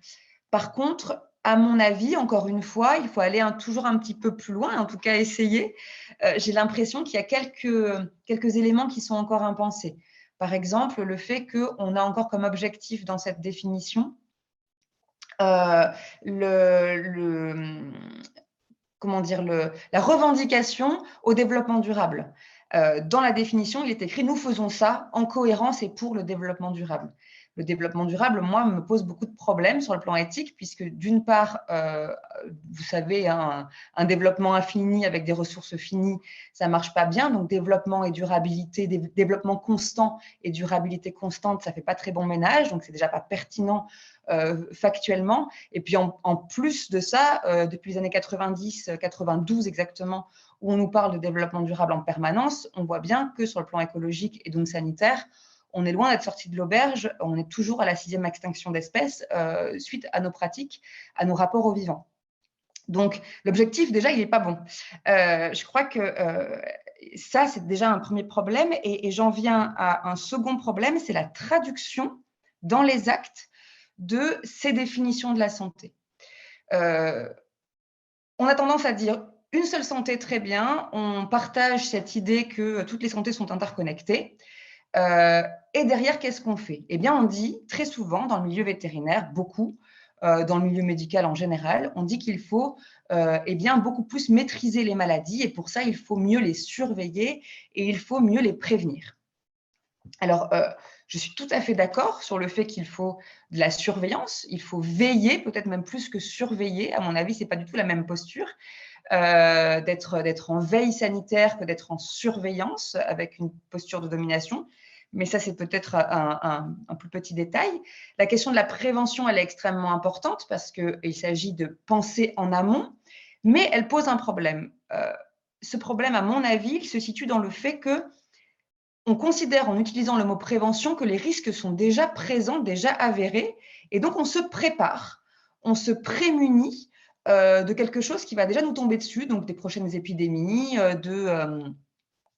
Par contre, à mon avis, encore une fois, il faut aller toujours un petit peu plus loin, en tout cas essayer. J'ai l'impression qu'il y a quelques éléments qui sont encore impensés. Par exemple, le fait qu'on a encore comme objectif dans cette définition la revendication au développement durable. Dans la définition, il est écrit « Nous faisons ça en cohérence et pour le développement durable ». le développement durable, moi, me pose beaucoup de problèmes sur le plan éthique, puisque d'une part, vous savez, hein, un développement infini avec des ressources finies, ça ne marche pas bien. Donc, développement et durabilité, développement constant et durabilité constante, ça ne fait pas très bon ménage. Donc, c'est déjà pas pertinent factuellement. Et puis, en plus de ça, depuis les années 90, 92 exactement, où on nous parle de développement durable en permanence, on voit bien que sur le plan écologique et donc sanitaire, on est loin d'être sorti de l'auberge, on est toujours à la 6e extinction d'espèces suite à nos pratiques, à nos rapports aux vivants. Donc, l'objectif, déjà, il n'est pas bon. Je crois que ça, c'est déjà un premier problème. Et j'en viens à un second problème, c'est la traduction dans les actes de ces définitions de la santé. On a tendance à dire une seule santé, très bien. On partage cette idée que toutes les santé sont interconnectées. Et derrière, qu'est-ce qu'on fait? Eh bien, on dit très souvent dans le milieu vétérinaire, beaucoup, dans le milieu médical en général, on dit qu'il faut eh bien, beaucoup plus maîtriser les maladies et pour ça, il faut mieux les surveiller et il faut mieux les prévenir. Alors, je suis tout à fait d'accord sur le fait qu'il faut de la surveillance, il faut veiller, peut-être même plus que surveiller. À mon avis, ce n'est pas du tout la même posture d'être en veille sanitaire que d'être en surveillance avec une posture de domination. Mais ça, c'est peut-être un plus petit détail. La question de la prévention, elle est extrêmement importante parce qu'il s'agit de penser en amont, mais elle pose un problème. Ce problème, à mon avis, il se situe dans le fait qu'on considère en utilisant le mot prévention que les risques sont déjà présents, déjà avérés, et donc on se prépare, on se prémunit de quelque chose qui va déjà nous tomber dessus, donc des prochaines épidémies,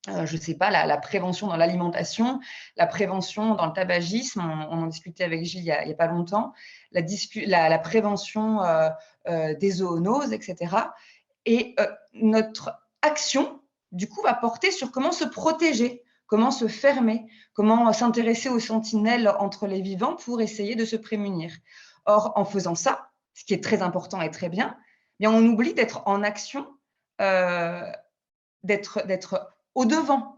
je ne sais pas, la prévention dans l'alimentation, la prévention dans le tabagisme, on en discutait avec Gilles il n'y a pas longtemps, la prévention des zoonoses, etc. Et notre action, du coup, va porter sur comment se protéger, comment se fermer, comment s'intéresser aux sentinelles entre les vivants pour essayer de se prémunir. Or, en faisant ça, ce qui est très important et très bien, eh bien on oublie d'être en action, d'être au-devant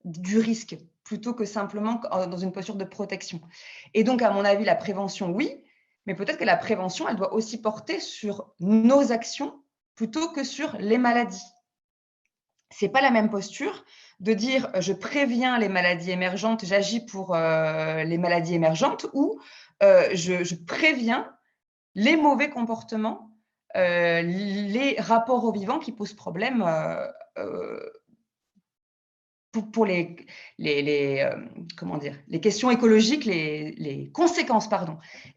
du risque, plutôt que simplement dans une posture de protection. Et donc, à mon avis, la prévention, oui, mais peut-être que la prévention, elle doit aussi porter sur nos actions plutôt que sur les maladies. Ce n'est pas la même posture de dire je préviens les maladies émergentes, j'agis pour les maladies émergentes, ou je préviens les mauvais comportements, les rapports aux vivants qui posent problème pour les questions écologiques, les conséquences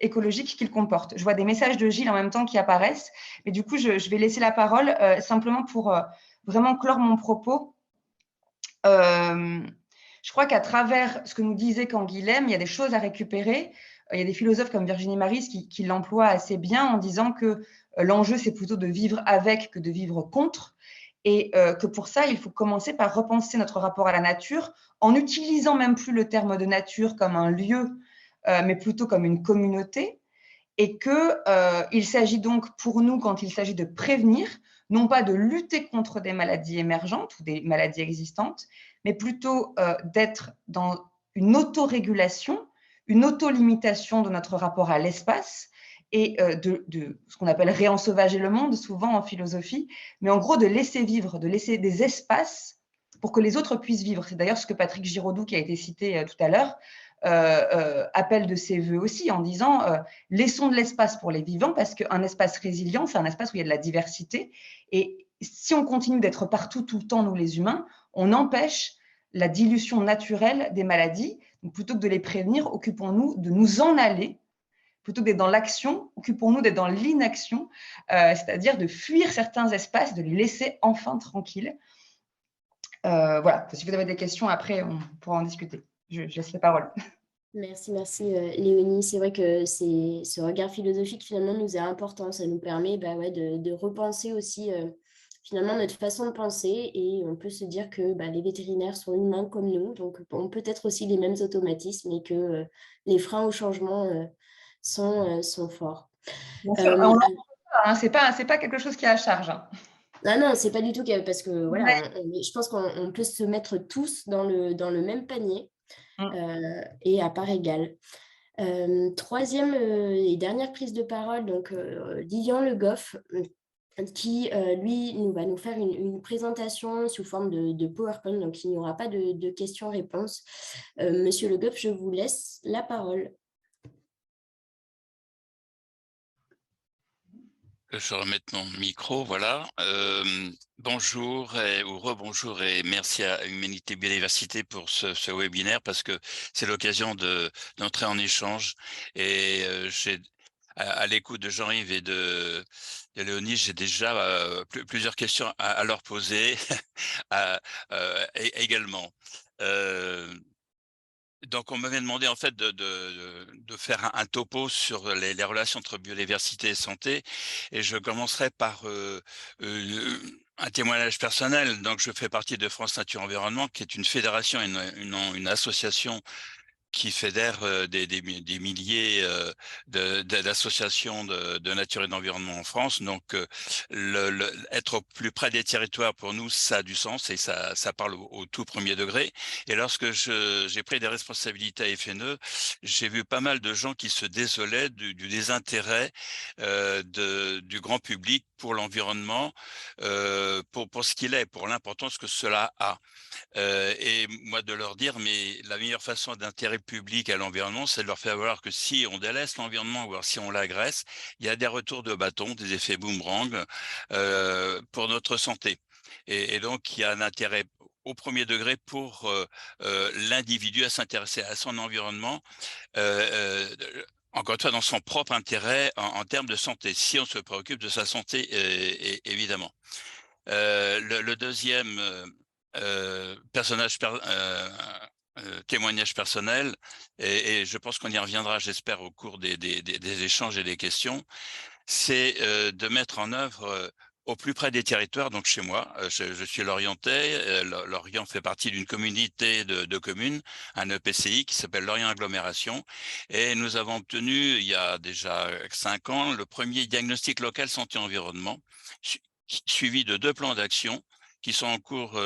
écologiques qu'ils comportent. Je vois des messages de Gilles en même temps qui apparaissent, mais du coup, je vais laisser la parole simplement pour vraiment clore mon propos. Je crois qu'à travers ce que nous disait Canguilhem, il y a des choses à récupérer. Il y a des philosophes comme Virginie Maris qui l'emploient assez bien en disant que l'enjeu, c'est plutôt de vivre avec que de vivre contre. Et que pour ça, il faut commencer par repenser notre rapport à la nature en n'utilisant même plus le terme de nature comme un lieu, mais plutôt comme une communauté. Et qu'il s'agit donc pour nous, quand il s'agit de prévenir, non pas de lutter contre des maladies émergentes ou des maladies existantes, mais plutôt d'être dans une autorégulation, une autolimitation de notre rapport à l'espace, et de ce qu'on appelle réensauvager le monde, souvent en philosophie, mais en gros de laisser vivre, de laisser des espaces pour que les autres puissent vivre. C'est d'ailleurs ce que Patrick Giraudoux, qui a été cité tout à l'heure, appelle de ses voeux aussi, en disant laissons de l'espace pour les vivants, parce qu'un espace résilient, c'est un espace où il y a de la diversité, et si on continue d'être partout tout le temps, nous les humains, on empêche la dilution naturelle des maladies. Donc, plutôt que de les prévenir, occupons-nous de nous en aller. Plutôt que d'être dans l'action, occupons-nous d'être dans l'inaction, c'est-à-dire de fuir certains espaces, de les laisser enfin tranquilles. Voilà, si vous avez des questions, après, on pourra en discuter. Je laisse la parole. Merci Léonie. C'est vrai que ce regard philosophique, finalement, nous est important. Ça nous permet de repenser aussi finalement notre façon de penser, et on peut se dire que les vétérinaires sont humains comme nous, donc on peut être aussi les mêmes automatismes, et que les freins au changement sont forts. Bien sûr, c'est pas quelque chose qui est à charge. Non, c'est pas du tout parce que voilà, je pense qu'on peut se mettre tous dans le même panier et à part égale. Troisième et dernière prise de parole, donc Lilian Le Goff, qui, lui, va nous faire une présentation sous forme de PowerPoint, donc il n'y aura pas de questions-réponses. Monsieur Le Goff, je vous laisse la parole. Je vais remettre mon micro, voilà. Bonjour ou rebonjour et merci à Humanité Biodiversité pour ce webinaire parce que c'est l'occasion d'entrer en échange et à l'écoute de Jean-Yves et de Léonie, j'ai déjà plusieurs questions à leur poser également. Donc, on m'avait demandé en fait de faire un topo sur les relations entre biodiversité et santé, et je commencerai par un témoignage personnel. Donc, je fais partie de France Nature Environnement, qui est une fédération, une association qui fédère des milliers d'associations de nature et d'environnement en France. Donc, être au plus près des territoires, pour nous, ça a du sens et ça parle au tout premier degré. Et lorsque j'ai pris des responsabilités à FNE, j'ai vu pas mal de gens qui se désolaient du désintérêt du grand public pour l'environnement, pour ce qu'il est, pour l'importance que cela a. Et moi de leur dire, mais la meilleure façon d'intérêt public à l'environnement, c'est de leur faire voir que si on délaisse l'environnement ou alors si on l'agresse, il y a des retours de bâton, des effets boomerang pour notre santé. Et donc, il y a un intérêt au premier degré pour l'individu à s'intéresser à son environnement, encore une fois, dans son propre intérêt en termes de santé, si on se préoccupe de sa santé, évidemment. Le deuxième témoignage personnel, et je pense qu'on y reviendra, j'espère, au cours des échanges et des questions, c'est de mettre en œuvre au plus près des territoires, donc chez moi, je suis lorientais, Lorient fait partie d'une communauté de communes, un EPCI qui s'appelle Lorient Agglomération, et nous avons obtenu, il y a déjà 5 ans, le premier diagnostic local santé-environnement, suivi de 2 plans d'action qui sont en cours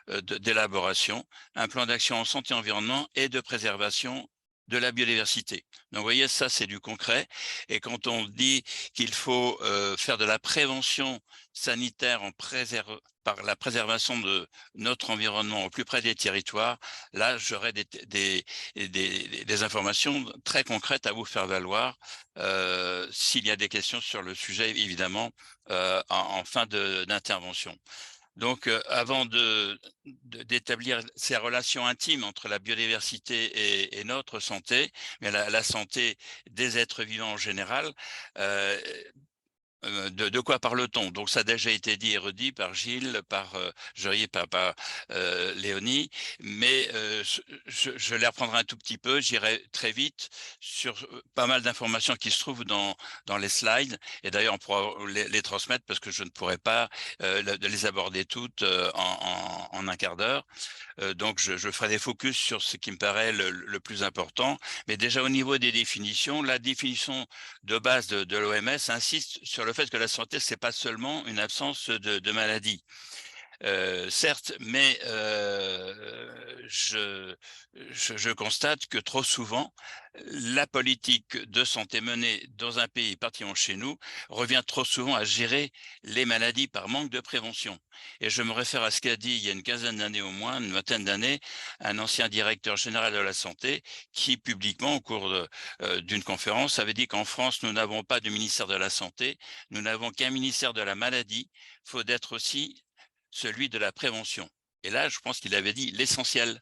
d'élaboration, un plan d'action en santé-environnement et de préservation de la biodiversité. Donc, vous voyez, ça, c'est du concret. Et quand on dit qu'il faut faire de la prévention sanitaire par la préservation de notre environnement au plus près des territoires, là, j'aurais des informations très concrètes à vous faire valoir s'il y a des questions sur le sujet, évidemment, en fin d'intervention. Donc, avant d'établir ces relations intimes entre la biodiversité et notre santé, mais la santé des êtres vivants en général, de quoi parle-t-on? Donc, ça a déjà été dit et redit par Gilles, par Joël, par Léonie, mais je les reprendrai un tout petit peu. J'irai très vite sur pas mal d'informations qui se trouvent dans les slides. Et d'ailleurs, on pourra les transmettre parce que je ne pourrai pas les aborder toutes en un quart d'heure. Donc, je ferai des focus sur ce qui me paraît le plus important. Mais déjà, au niveau des définitions, la définition de base de l'OMS insiste sur le fait que la santé, c'est pas seulement une absence de maladie. Certes, mais je constate que trop souvent, la politique de santé menée dans un pays, particulièrement chez nous, revient trop souvent à gérer les maladies par manque de prévention. Et je me réfère à ce qu'a dit il y a une quinzaine d'années au moins, une vingtaine d'années, un ancien directeur général de la santé qui, publiquement, au cours d'une conférence, avait dit qu'en France, nous n'avons pas de ministère de la Santé, nous n'avons qu'un ministère de la Maladie, faut d'être aussi celui de la prévention. Et là, je pense qu'il avait dit l'essentiel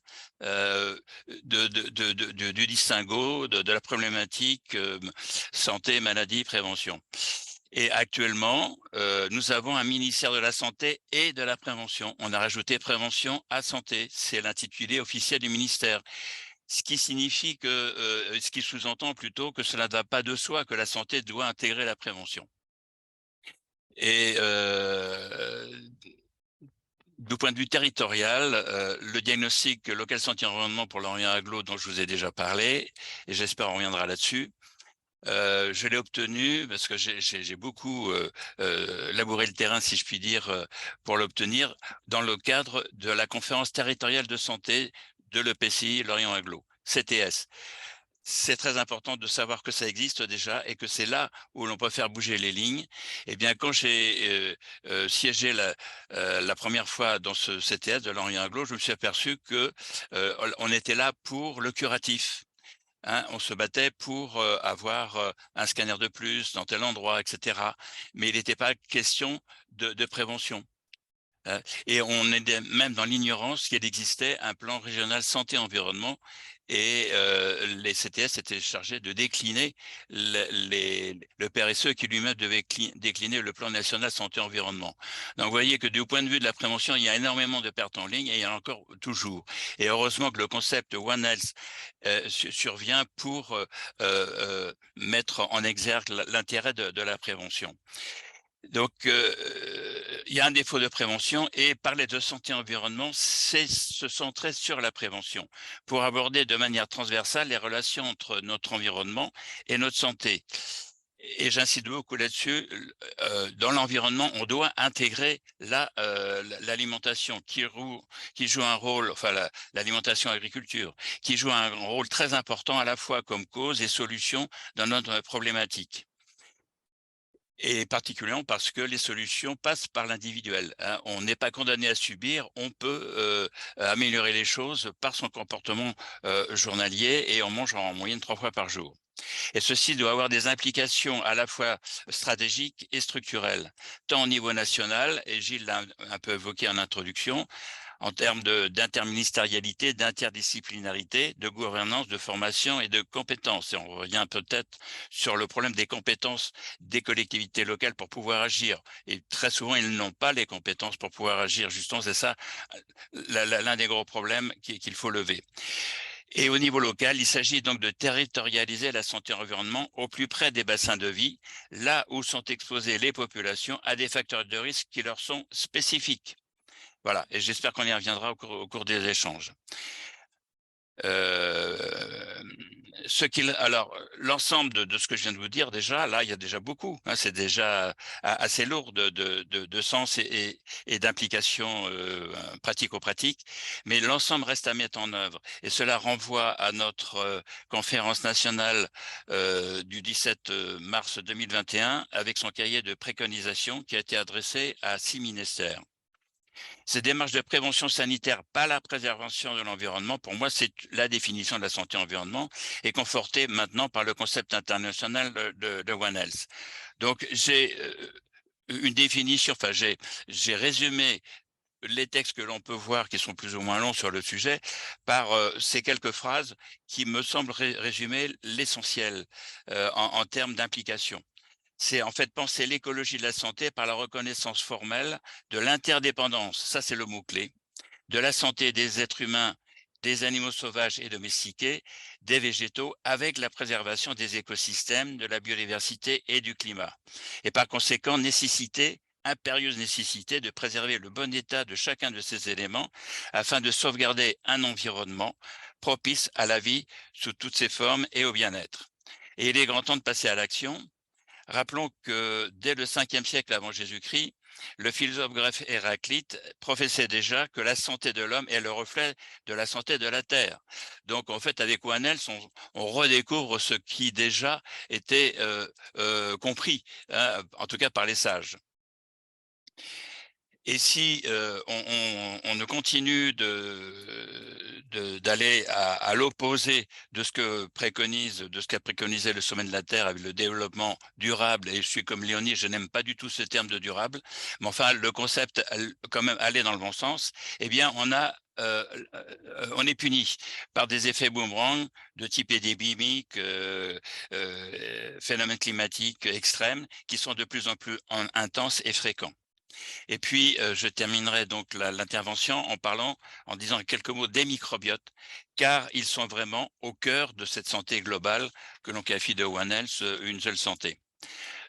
du distinguo, de la problématique santé, maladie, prévention. Et actuellement, nous avons un ministère de la Santé et de la Prévention. On a rajouté prévention à santé. C'est l'intitulé officiel du ministère. Ce qui signifie que, ce qui sous-entend plutôt que cela ne va pas de soi, que la santé doit intégrer la prévention. Et du point de vue territorial, le diagnostic local santé environnement pour l'Orient Agglo dont je vous ai déjà parlé, et j'espère on reviendra là-dessus, je l'ai obtenu parce que j'ai beaucoup labouré le terrain, si je puis dire, pour l'obtenir dans le cadre de la conférence territoriale de santé de l'EPCI Lorient Agglo, CTS. c'est très important de savoir que ça existe déjà et que c'est là où l'on peut faire bouger les lignes. Eh bien, quand j'ai siégé la première fois dans ce CTS de Lorient Aglo, je me suis aperçu que on était là pour le curatif. Hein, on se battait pour avoir un scanner de plus dans tel endroit, etc. Mais il n'était pas question de prévention. Et on est même dans l'ignorance qu'il existait un plan régional santé-environnement et les CTS étaient chargés de décliner le PRSE qui lui-même devait décliner le plan national santé-environnement. Donc vous voyez que du point de vue de la prévention, il y a énormément de pertes en ligne et il y en a encore toujours. Et heureusement que le concept One Health survient pour mettre en exergue l'intérêt de la prévention. Donc, il y a un défaut de prévention et parler de santé et environnement, c'est se centrer sur la prévention pour aborder de manière transversale les relations entre notre environnement et notre santé. Et j'insiste beaucoup là-dessus, dans l'environnement, on doit intégrer l'alimentation qui joue un rôle, enfin l'alimentation agriculture, qui joue un rôle très important à la fois comme cause et solution dans notre problématique. Et particulièrement parce que les solutions passent par l'individuel. Hein. On n'est pas condamné à subir, on peut améliorer les choses par son comportement journalier et on mange en moyenne 3 fois par jour. Et ceci doit avoir des implications à la fois stratégiques et structurelles, tant au niveau national, et Gilles l'a un peu évoqué en introduction, en termes d'interministérialité, d'interdisciplinarité, de gouvernance, de formation et de compétences. Et on revient peut-être sur le problème des compétences des collectivités locales pour pouvoir agir. Et très souvent, ils n'ont pas les compétences pour pouvoir agir. Justement, c'est ça l'un des gros problèmes qu'il faut lever. Et au niveau local, il s'agit donc de territorialiser la santé et l'environnement au plus près des bassins de vie, là où sont exposées les populations à des facteurs de risque qui leur sont spécifiques. Voilà, et j'espère qu'on y reviendra au cours des échanges. Alors, l'ensemble de ce que je viens de vous dire, déjà, là, il y a déjà beaucoup. Hein, c'est déjà assez lourd de sens et d'implications pratico-pratiques, mais l'ensemble reste à mettre en œuvre. Et cela renvoie à notre conférence nationale du 17 mars 2021 avec son cahier de préconisation qui a été adressé à 6 ministères. Ces démarches de prévention sanitaire, pas la préservation de l'environnement, pour moi, c'est la définition de la santé environnement et confortée maintenant par le concept international de One Health. Donc, j'ai une définition, enfin, j'ai résumé les textes que l'on peut voir qui sont plus ou moins longs sur le sujet par ces quelques phrases qui me semblent résumer l'essentiel en termes d'implication. C'est en fait penser l'écologie de la santé par la reconnaissance formelle de l'interdépendance, ça c'est le mot-clé, de la santé des êtres humains, des animaux sauvages et domestiqués, des végétaux, avec la préservation des écosystèmes, de la biodiversité et du climat. Et par conséquent, impérieuse nécessité de préserver le bon état de chacun de ces éléments afin de sauvegarder un environnement propice à la vie sous toutes ses formes et au bien-être. Et il est grand temps de passer à l'action. Rappelons que dès le 5e siècle avant Jésus-Christ, le philosophe grec Héraclite professait déjà que la santé de l'homme est le reflet de la santé de la terre. Donc en fait, avec One Health, on redécouvre ce qui déjà était compris, hein, en tout cas par les sages. Et si on ne continue d'aller à l'opposé de ce que qu'a préconisé le sommet de la Terre avec le développement durable, et je suis comme Léonie, je n'aime pas du tout ce terme de durable, mais enfin le concept quand même aller dans le bon sens, eh bien on est puni par des effets boomerang de type épidémique, phénomènes climatiques extrêmes qui sont de plus en plus intenses et fréquents. Et puis, je terminerai donc l'intervention en disant quelques mots des microbiotes, car ils sont vraiment au cœur de cette santé globale que l'on qualifie de One Health, une seule santé.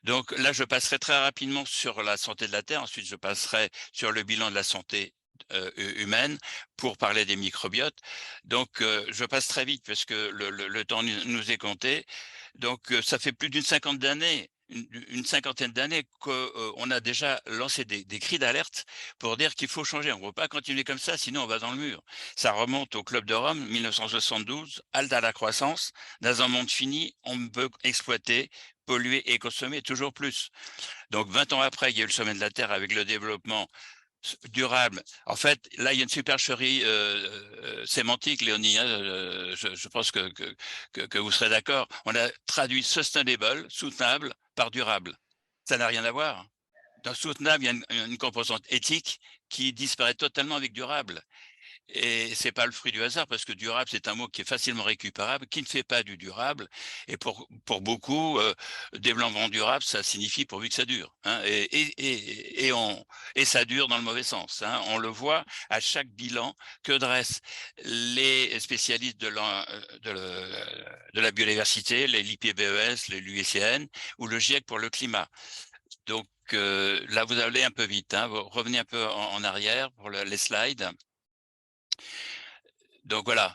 Donc là, je passerai très rapidement sur la santé de la Terre, ensuite je passerai sur le bilan de la santé humaine pour parler des microbiotes. Donc, je passe très vite parce que le temps nous est compté. Donc, ça fait plus d'une 50 d'années une cinquantaine d'années qu'on a déjà lancé des cris d'alerte pour dire qu'il faut changer. On ne peut pas continuer comme ça, sinon on va dans le mur. Ça remonte au Club de Rome, 1972, halte à la croissance. Dans un monde fini, on peut exploiter, polluer et consommer toujours plus. Donc 20 ans après, il y a eu le sommet de la Terre avec le développement durable. En fait, là, il y a une supercherie sémantique, Léonie. Hein, je pense que vous serez d'accord. On a traduit sustainable, soutenable, par durable. Ça n'a rien à voir. Dans soutenable, il y a une composante éthique qui disparaît totalement avec durable. Et c'est pas le fruit du hasard, parce que durable, c'est un mot qui est facilement récupérable, qui ne fait pas du durable. Et pour beaucoup, développement durable, ça signifie pourvu que ça dure. Hein, et ça dure dans le mauvais sens. Hein. On le voit à chaque bilan que dressent les spécialistes de la biodiversité, l'IPBES, l'UICN ou le GIEC pour le climat. Donc là, vous allez un peu vite. Hein, vous revenez un peu en arrière pour les slides. Donc voilà,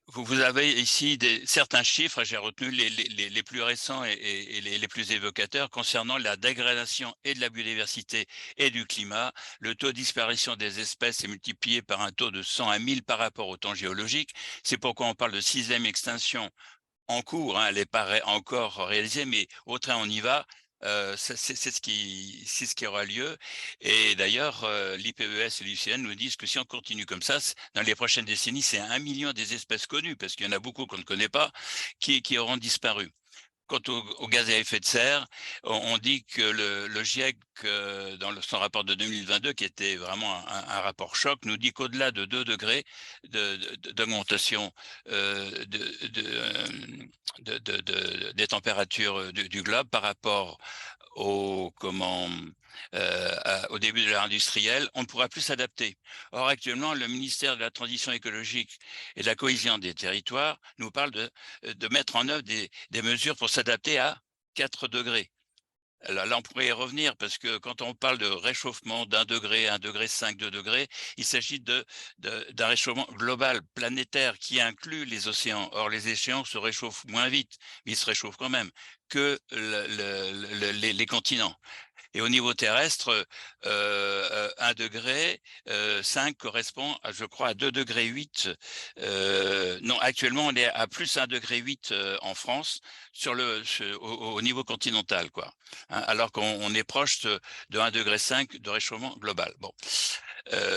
vous avez ici certains chiffres, j'ai retenu les plus récents et les plus évocateurs concernant la dégradation et de la biodiversité et du climat. Le taux de disparition des espèces est multiplié par un taux de 100 à 1000 par rapport au temps géologique. C'est pourquoi on parle de 6e extinction en cours, hein, elle n'est pas encore réalisée, mais au train on y va. C'est ce qui aura lieu. Et d'ailleurs, l'IPBES et l'UICN nous disent que si on continue comme ça, dans les prochaines décennies, c'est 1 million des espèces connues, parce qu'il y en a beaucoup qu'on ne connaît pas, qui auront disparu. Quant aux gaz à effet de serre, on dit que le GIEC, dans son rapport de 2022, qui était vraiment un rapport choc, nous dit qu'au-delà de 2 degrés d'augmentation des températures du globe par rapport au début de l'ère industrielle, on ne pourra plus s'adapter. Or, actuellement, le ministère de la Transition écologique et de la cohésion des territoires nous parle de mettre en œuvre des mesures pour s'adapter à 4 degrés. Alors là, on pourrait y revenir, parce que quand on parle de réchauffement d'1 degré, 1,5 degré, 2 degrés, il s'agit d'un réchauffement global, planétaire, qui inclut les océans. Or, les océans se réchauffent moins vite, mais ils se réchauffent quand même que les continents. Et au niveau terrestre, 1 degré 5 correspond, je crois, à 2 degrés 8. Non, actuellement, on est à plus 1 degré 8 en France au niveau continental, quoi. Hein, alors qu'on est proche de 1 degré 5 de réchauffement global. Bon.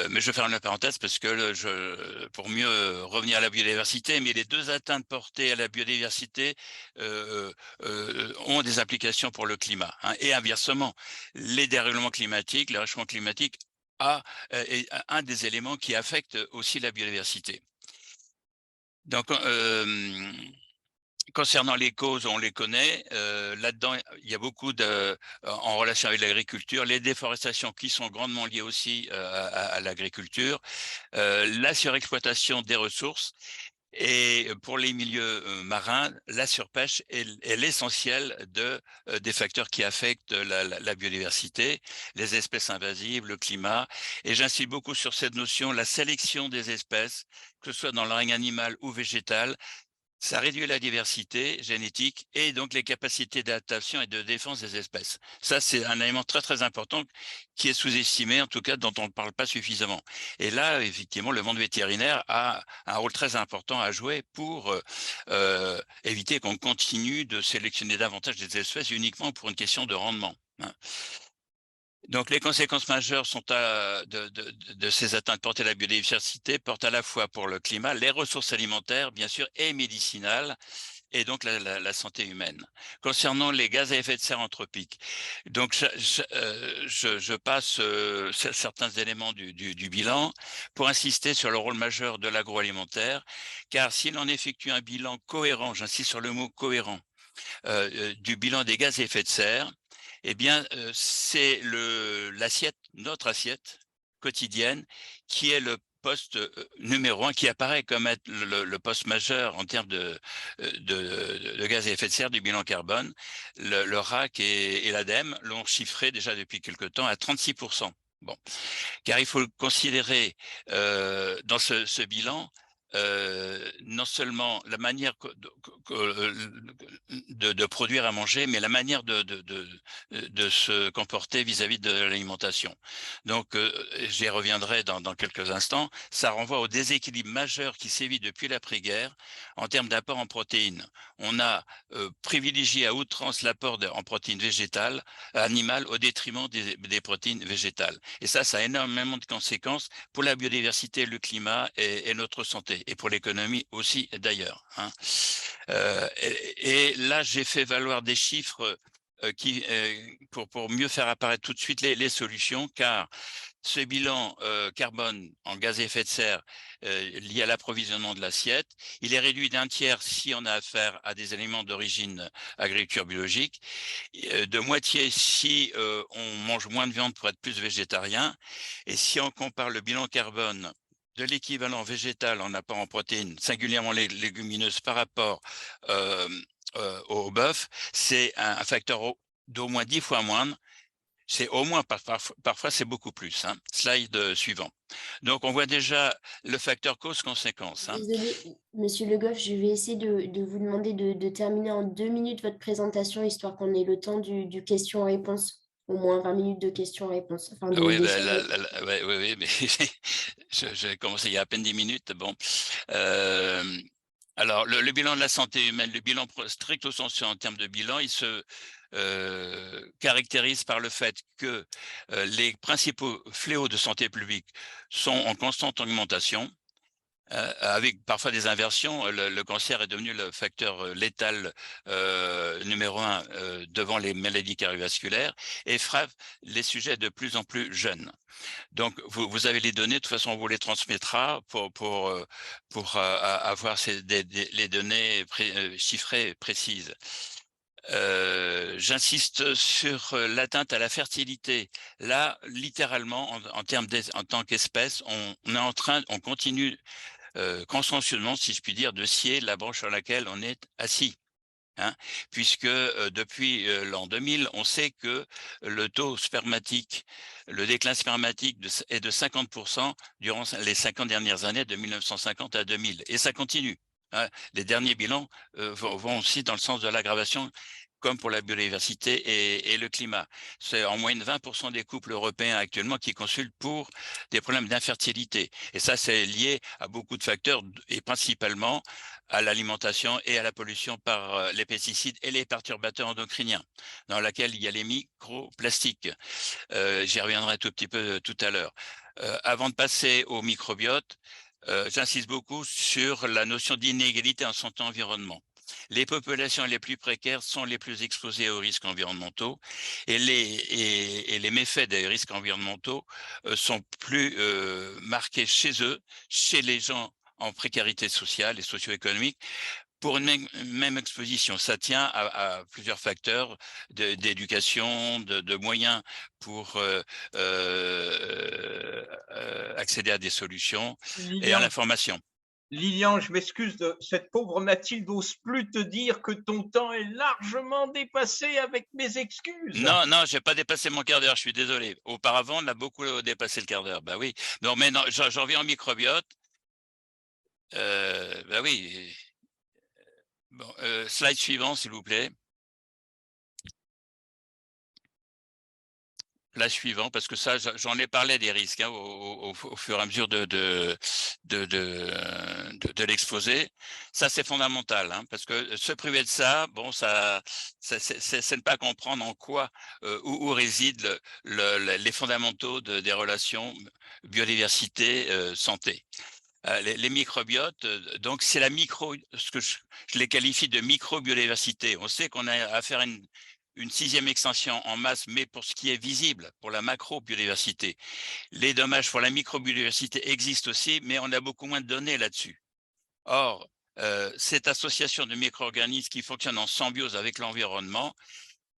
Mais je vais faire une parenthèse parce que pour mieux revenir à la biodiversité, mais les 2 atteintes portées à la biodiversité ont des applications pour le climat. Hein, et inversement, les dérèglements climatiques, le réchauffement climatique est un des éléments qui affectent aussi la biodiversité. Donc, concernant les causes, on les connaît. Là-dedans, il y a beaucoup en relation avec l'agriculture, les déforestations qui sont grandement liées aussi à l'agriculture, la surexploitation des ressources. Et pour les milieux marins, la surpêche est l'essentiel des facteurs qui affectent la biodiversité, les espèces invasives, le climat. Et j'insiste beaucoup sur cette notion, la sélection des espèces, que ce soit dans le règne animal ou végétal. Ça réduit la diversité génétique et donc les capacités d'adaptation et de défense des espèces. Ça, c'est un élément très, très important qui est sous-estimé, en tout cas, dont on ne parle pas suffisamment. Et là, effectivement, le monde vétérinaire a un rôle très important à jouer pour éviter qu'on continue de sélectionner davantage des espèces uniquement pour une question de rendement. Hein. Donc, les conséquences majeures sont de ces atteintes portées à la biodiversité, portent à la fois pour le climat, les ressources alimentaires, bien sûr, et médicinales, et donc la santé humaine. Concernant les gaz à effet de serre anthropiques, donc je passe certains éléments du bilan pour insister sur le rôle majeur de l'agroalimentaire, car s'il en effectue un bilan cohérent, j'insiste sur le mot cohérent, du bilan des gaz à effet de serre, eh bien, c'est notre assiette quotidienne qui est le poste numéro 1, qui apparaît comme être le poste majeur en termes de gaz à effet de serre du bilan carbone. Le RAC et l'ADEME l'ont chiffré déjà depuis quelque temps à 36%. Bon, car il faut considérer dans ce bilan non seulement la manière de produire à manger, mais la manière de se comporter vis-à-vis de l'alimentation. Donc, j'y reviendrai dans quelques instants. Ça renvoie au déséquilibre majeur qui sévit depuis l'après-guerre en termes d'apport en protéines. On a privilégié à outrance l'apport en protéines végétales, animales, au détriment des protéines végétales. Et ça a énormément de conséquences pour la biodiversité, le climat et notre santé, et pour l'économie aussi d'ailleurs. Hein. Et là, j'ai fait valoir des chiffres pour mieux faire apparaître tout de suite les solutions, car ce bilan carbone en gaz à effet de serre lié à l'approvisionnement de l'assiette, il est réduit d'un tiers si on a affaire à des aliments d'origine agriculture biologique, de moitié si on mange moins de viande pour être plus végétarien, et si on compare le bilan carbone de l'équivalent végétal en apport en protéines, singulièrement les légumineuses par rapport au bœuf, c'est un facteur d'au moins 10 fois moindre. C'est au moins, parfois c'est beaucoup plus. Hein. Slide suivant. Donc, on voit déjà le facteur cause-conséquence. Hein. Désolé, Monsieur Le Goff, je vais essayer de vous demander de terminer en 2 minutes votre présentation, histoire qu'on ait le temps du question-réponse. Au moins 20 minutes de questions-réponses. Enfin, Oui, oui, mais j'ai commencé il y a à peine 10 minutes. Bon. Alors, le bilan de la santé humaine, le bilan stricto sensu en termes de bilan, il se caractérise par le fait que les principaux fléaux de santé publique sont en constante augmentation, avec parfois des inversions. Le cancer est devenu le facteur létal numéro 1 devant les maladies cardiovasculaires et frappe les sujets de plus en plus jeunes. Donc, vous avez les données, de toute façon, on vous les transmettra pour avoir les données chiffrées précises. J'insiste sur l'atteinte à la fertilité. Là, littéralement, en tant qu'espèce, on continue consciencieusement, si je puis dire, de scier la branche sur laquelle on est assis. Hein, puisque depuis l'an 2000, on sait que le taux spermatique, le déclin spermatique est de 50% durant les 50 dernières années, de 1950 à 2000. Et ça continue. Hein. Les derniers bilans vont aussi dans le sens de l'aggravation, comme pour la biodiversité et le climat. C'est en moyenne 20% des couples européens actuellement qui consultent pour des problèmes d'infertilité. Et ça, c'est lié à beaucoup de facteurs, et principalement à l'alimentation et à la pollution par les pesticides et les perturbateurs endocriniens, dans laquelle il y a les microplastiques. J'y reviendrai tout petit peu tout à l'heure. Avant de passer au microbiote, j'insiste beaucoup sur la notion d'inégalité en santé-environnement. Les populations les plus précaires sont les plus exposées aux risques environnementaux et les méfaits des risques environnementaux sont plus marqués chez eux, chez les gens en précarité sociale et socio-économique, pour une même exposition. Ça tient à plusieurs facteurs d'éducation, de moyens pour accéder à des solutions et à l'information. Lilian, je m'excuse, cette pauvre Mathilde n'ose plus te dire que ton temps est largement dépassé, avec mes excuses. Non, j'ai pas dépassé mon quart d'heure, je suis désolé. Auparavant, on a beaucoup dépassé le quart d'heure. Bah oui. Non, mais non, j'en reviens au microbiote. Bah oui. Bon, slide suivant, s'il vous plaît. La suivante, parce que ça, j'en ai parlé des risques hein, au fur et à mesure de l'exposé. Ça, c'est fondamental, hein, parce que se priver de ça, bon, c'est ne pas comprendre en quoi, où résident les fondamentaux des relations biodiversité, santé. Les microbiotes, donc c'est ce que je les qualifie de microbiodiversité. On sait qu'on a affaire à une 6e extension en masse, mais pour ce qui est visible, pour la macrobiodiversité. Les dommages pour la microbiodiversité existent aussi, mais on a beaucoup moins de données là-dessus. Or, cette association de micro-organismes qui fonctionne en symbiose avec l'environnement,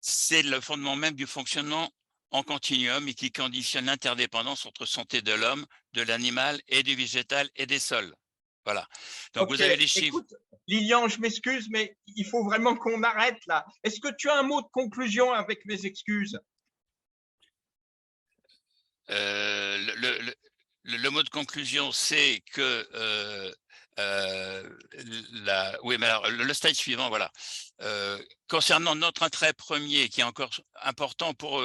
c'est le fondement même du fonctionnement en continuum et qui conditionne l'interdépendance entre santé de l'homme, de l'animal et du végétal et des sols. Voilà. Donc, okay. Vous avez les chiffres. Écoute, Lilian, je m'excuse, mais il faut vraiment qu'on arrête là. Est-ce que tu as un mot de conclusion avec mes excuses? Le mot de conclusion, c'est que Oui, mais alors, le slide suivant, voilà. Concernant notre intérêt premier, qui est encore important pour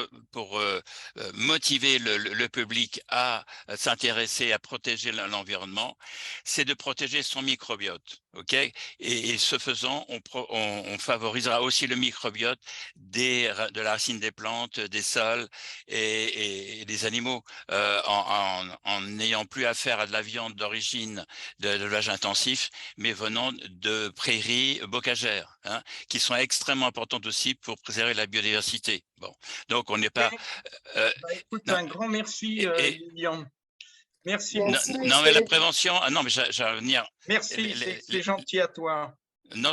motiver le public à s'intéresser, à protéger l'environnement, c'est de protéger son microbiote. Okay, et ce faisant, on favorisera aussi le microbiote de la racine des plantes, des sols et des animaux, en n'ayant plus affaire à de la viande d'origine de l'élevage intensif, mais venant de prairies bocagères, hein, qui sont extrêmement importantes aussi pour préserver la biodiversité. Bon, donc on n'est pas. Écoute, Non, un grand merci, Lilian. Merci. Merci, Non, mais la monsieur. prévention. Ah non, mais j'allais venir. Merci, c'est gentil à toi. Non,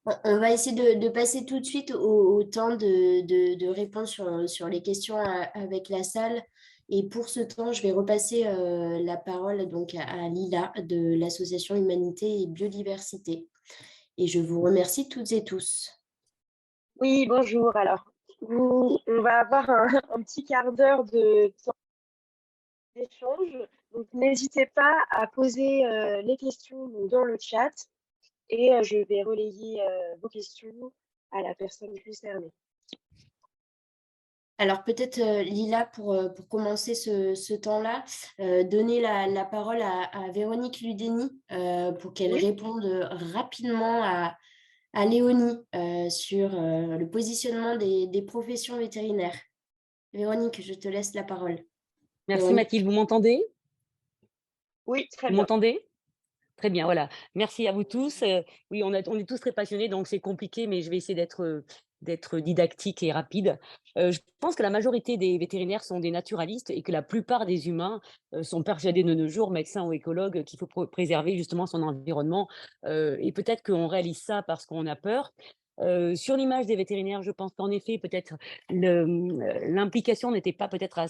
On va essayer de passer tout de suite au temps de répondre sur les questions avec la salle. Et pour ce temps, je vais repasser la parole donc à Lila de l'association Humanité et Biodiversité. Et je vous remercie toutes et tous. Oui, bonjour. Alors, on va avoir un petit quart d'heure de temps d'échange. Donc, n'hésitez pas à poser les questions dans le chat et je vais relayer vos questions à la personne concernée. Alors peut-être Lila, pour commencer ce temps-là, donner la parole à Véronique Ludeni pour qu'elle réponde rapidement à Léonie sur le positionnement des professions vétérinaires. Véronique, je te laisse la parole. Merci Véronique. Mathilde, vous m'entendez? Oui, très Vous bien. m'entendez? Très bien, voilà. Merci à vous tous. Oui, on est tous très passionnés, donc c'est compliqué, mais je vais essayer d'être didactique et rapide. Je pense que la majorité des vétérinaires sont des naturalistes et que la plupart des humains sont persuadés de nos jours, médecins ou écologues, qu'il faut préserver justement son environnement. Et peut-être qu'on réalise ça parce qu'on a peur. Sur l'image des vétérinaires, je pense qu'en effet, peut-être l'implication n'était pas peut-être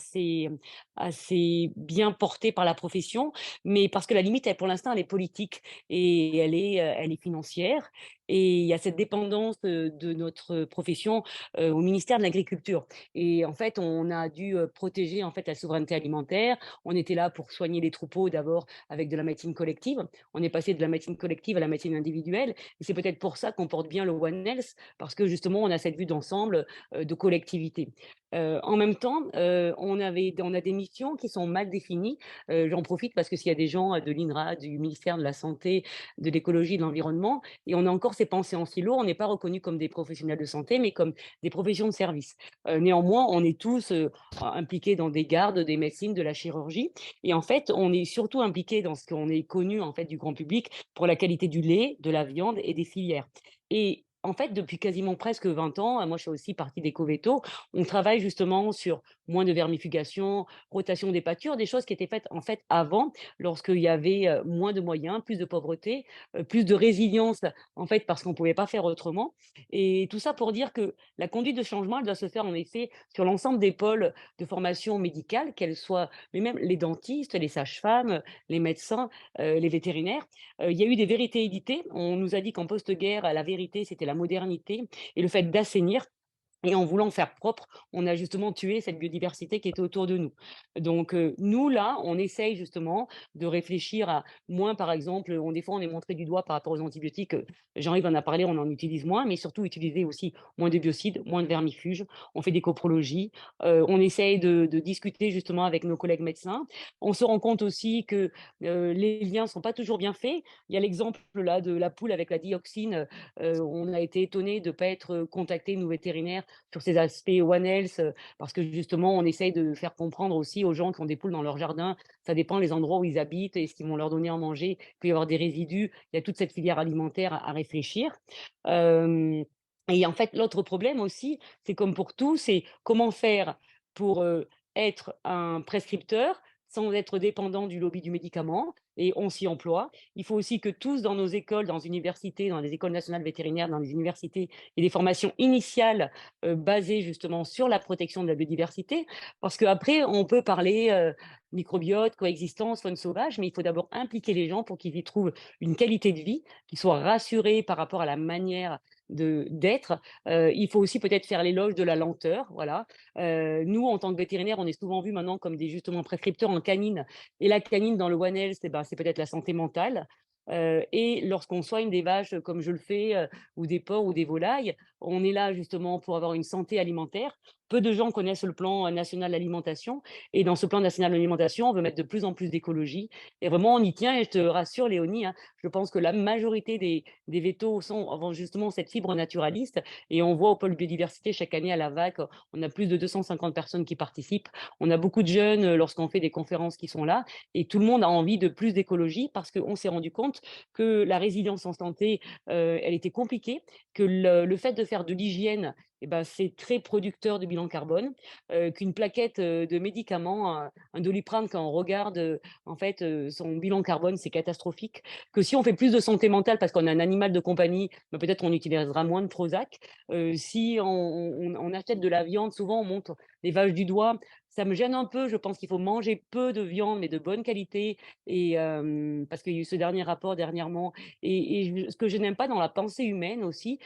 assez bien portée par la profession, mais parce que la limite, pour l'instant, elle est politique et elle est financière. Et il y a cette dépendance de notre profession au ministère de l'Agriculture. Et en fait, on a dû protéger en fait la souveraineté alimentaire. On était là pour soigner les troupeaux d'abord avec de la médecine collective. On est passé de la médecine collective à la médecine individuelle. Et c'est peut-être pour ça qu'on porte bien le One Health, parce que justement, on a cette vue d'ensemble de collectivité. En même temps, on a des missions qui sont mal définies. J'en profite parce que s'il y a des gens de l'INRA, du ministère de la Santé, de l'écologie, de l'environnement, et on a encore ces pensées en silo, on n'est pas reconnus comme des professionnels de santé, mais comme des professions de service. Néanmoins, on est tous impliqués dans des gardes, des médecines, de la chirurgie, et en fait, on est surtout impliqués dans ce qu'on est connu en fait du grand public pour la qualité du lait, de la viande et des filières. Et en fait, depuis quasiment presque 20 ans, moi je fais aussi partie d'Ecoveto, on travaille justement sur moins de vermifugation, rotation des pâtures, des choses qui étaient faites en fait avant, lorsqu'il y avait moins de moyens, plus de pauvreté, plus de résilience en fait parce qu'on ne pouvait pas faire autrement. Et tout ça pour dire que la conduite de changement, elle doit se faire en effet sur l'ensemble des pôles de formation médicale, qu'elles soient, mais même les dentistes, les sages-femmes, les médecins, les vétérinaires. Il y a eu des vérités éditées. On nous a dit qu'en post-guerre, la vérité, c'était la modernité et le fait d'assainir. Et en voulant faire propre, on a justement tué cette biodiversité qui était autour de nous. Donc, nous, là, on essaye justement de réfléchir à moins, par exemple, des fois, on est montré du doigt par rapport aux antibiotiques. Jean-Yves en a parlé, on en utilise moins, mais surtout utiliser aussi moins de biocides, moins de vermifuges. On fait des coprologies. On essaye de discuter justement avec nos collègues médecins. On se rend compte aussi que les liens ne sont pas toujours bien faits. Il y a l'exemple là de la poule avec la dioxine. On a été étonné de ne pas être contacté, nous vétérinaires, sur ces aspects One Health, parce que justement, on essaye de faire comprendre aussi aux gens qui ont des poules dans leur jardin, ça dépend des endroits où ils habitent et ce qu'ils vont leur donner à manger, il peut y avoir des résidus, il y a toute cette filière alimentaire à réfléchir. Et en fait, l'autre problème aussi, c'est comme pour tout, c'est comment faire pour être un prescripteur sans être dépendant du lobby du médicament, et on s'y emploie. Il faut aussi que tous dans nos écoles, dans les universités, dans les écoles nationales vétérinaires, dans les universités, il y ait des formations initiales basées justement sur la protection de la biodiversité, parce qu'après, on peut parler microbiote, coexistence, faune sauvage, mais il faut d'abord impliquer les gens pour qu'ils y trouvent une qualité de vie, qu'ils soient rassurés par rapport à la manière d'être. Il faut aussi peut-être faire l'éloge de la lenteur. Voilà. Nous, en tant que vétérinaires, on est souvent vus maintenant comme des justement prescripteurs en canine. Et la canine dans le One Health, c'est peut-être la santé mentale. Et lorsqu'on soigne des vaches comme je le fais, ou des porcs ou des volailles, on est là justement pour avoir une santé alimentaire. Peu de gens connaissent le plan national d'alimentation. Et dans ce plan national d'alimentation, on veut mettre de plus en plus d'écologie. Et vraiment, on y tient. Et je te rassure, Léonie, hein, je pense que la majorité des vétos ont justement cette fibre naturaliste. Et on voit au pôle biodiversité chaque année à la VAC, on a plus de 250 personnes qui participent. On a beaucoup de jeunes lorsqu'on fait des conférences qui sont là. Et tout le monde a envie de plus d'écologie parce qu'on s'est rendu compte que la résilience en santé, elle était compliquée, que le fait de faire de l'hygiène, c'est très producteur de bilan carbone, qu'une plaquette de médicaments, un Doliprane, quand on regarde en fait son bilan carbone, c'est catastrophique. Que si on fait plus de santé mentale parce qu'on a un animal de compagnie, peut-être on utilisera moins de Prozac. Si on achète de la viande, souvent on monte les vaches du doigt. Ça me gêne un peu, je pense qu'il faut manger peu de viande, mais de bonne qualité, et parce qu'il y a eu ce dernier rapport dernièrement. Et ce que je n'aime pas dans la pensée humaine aussi,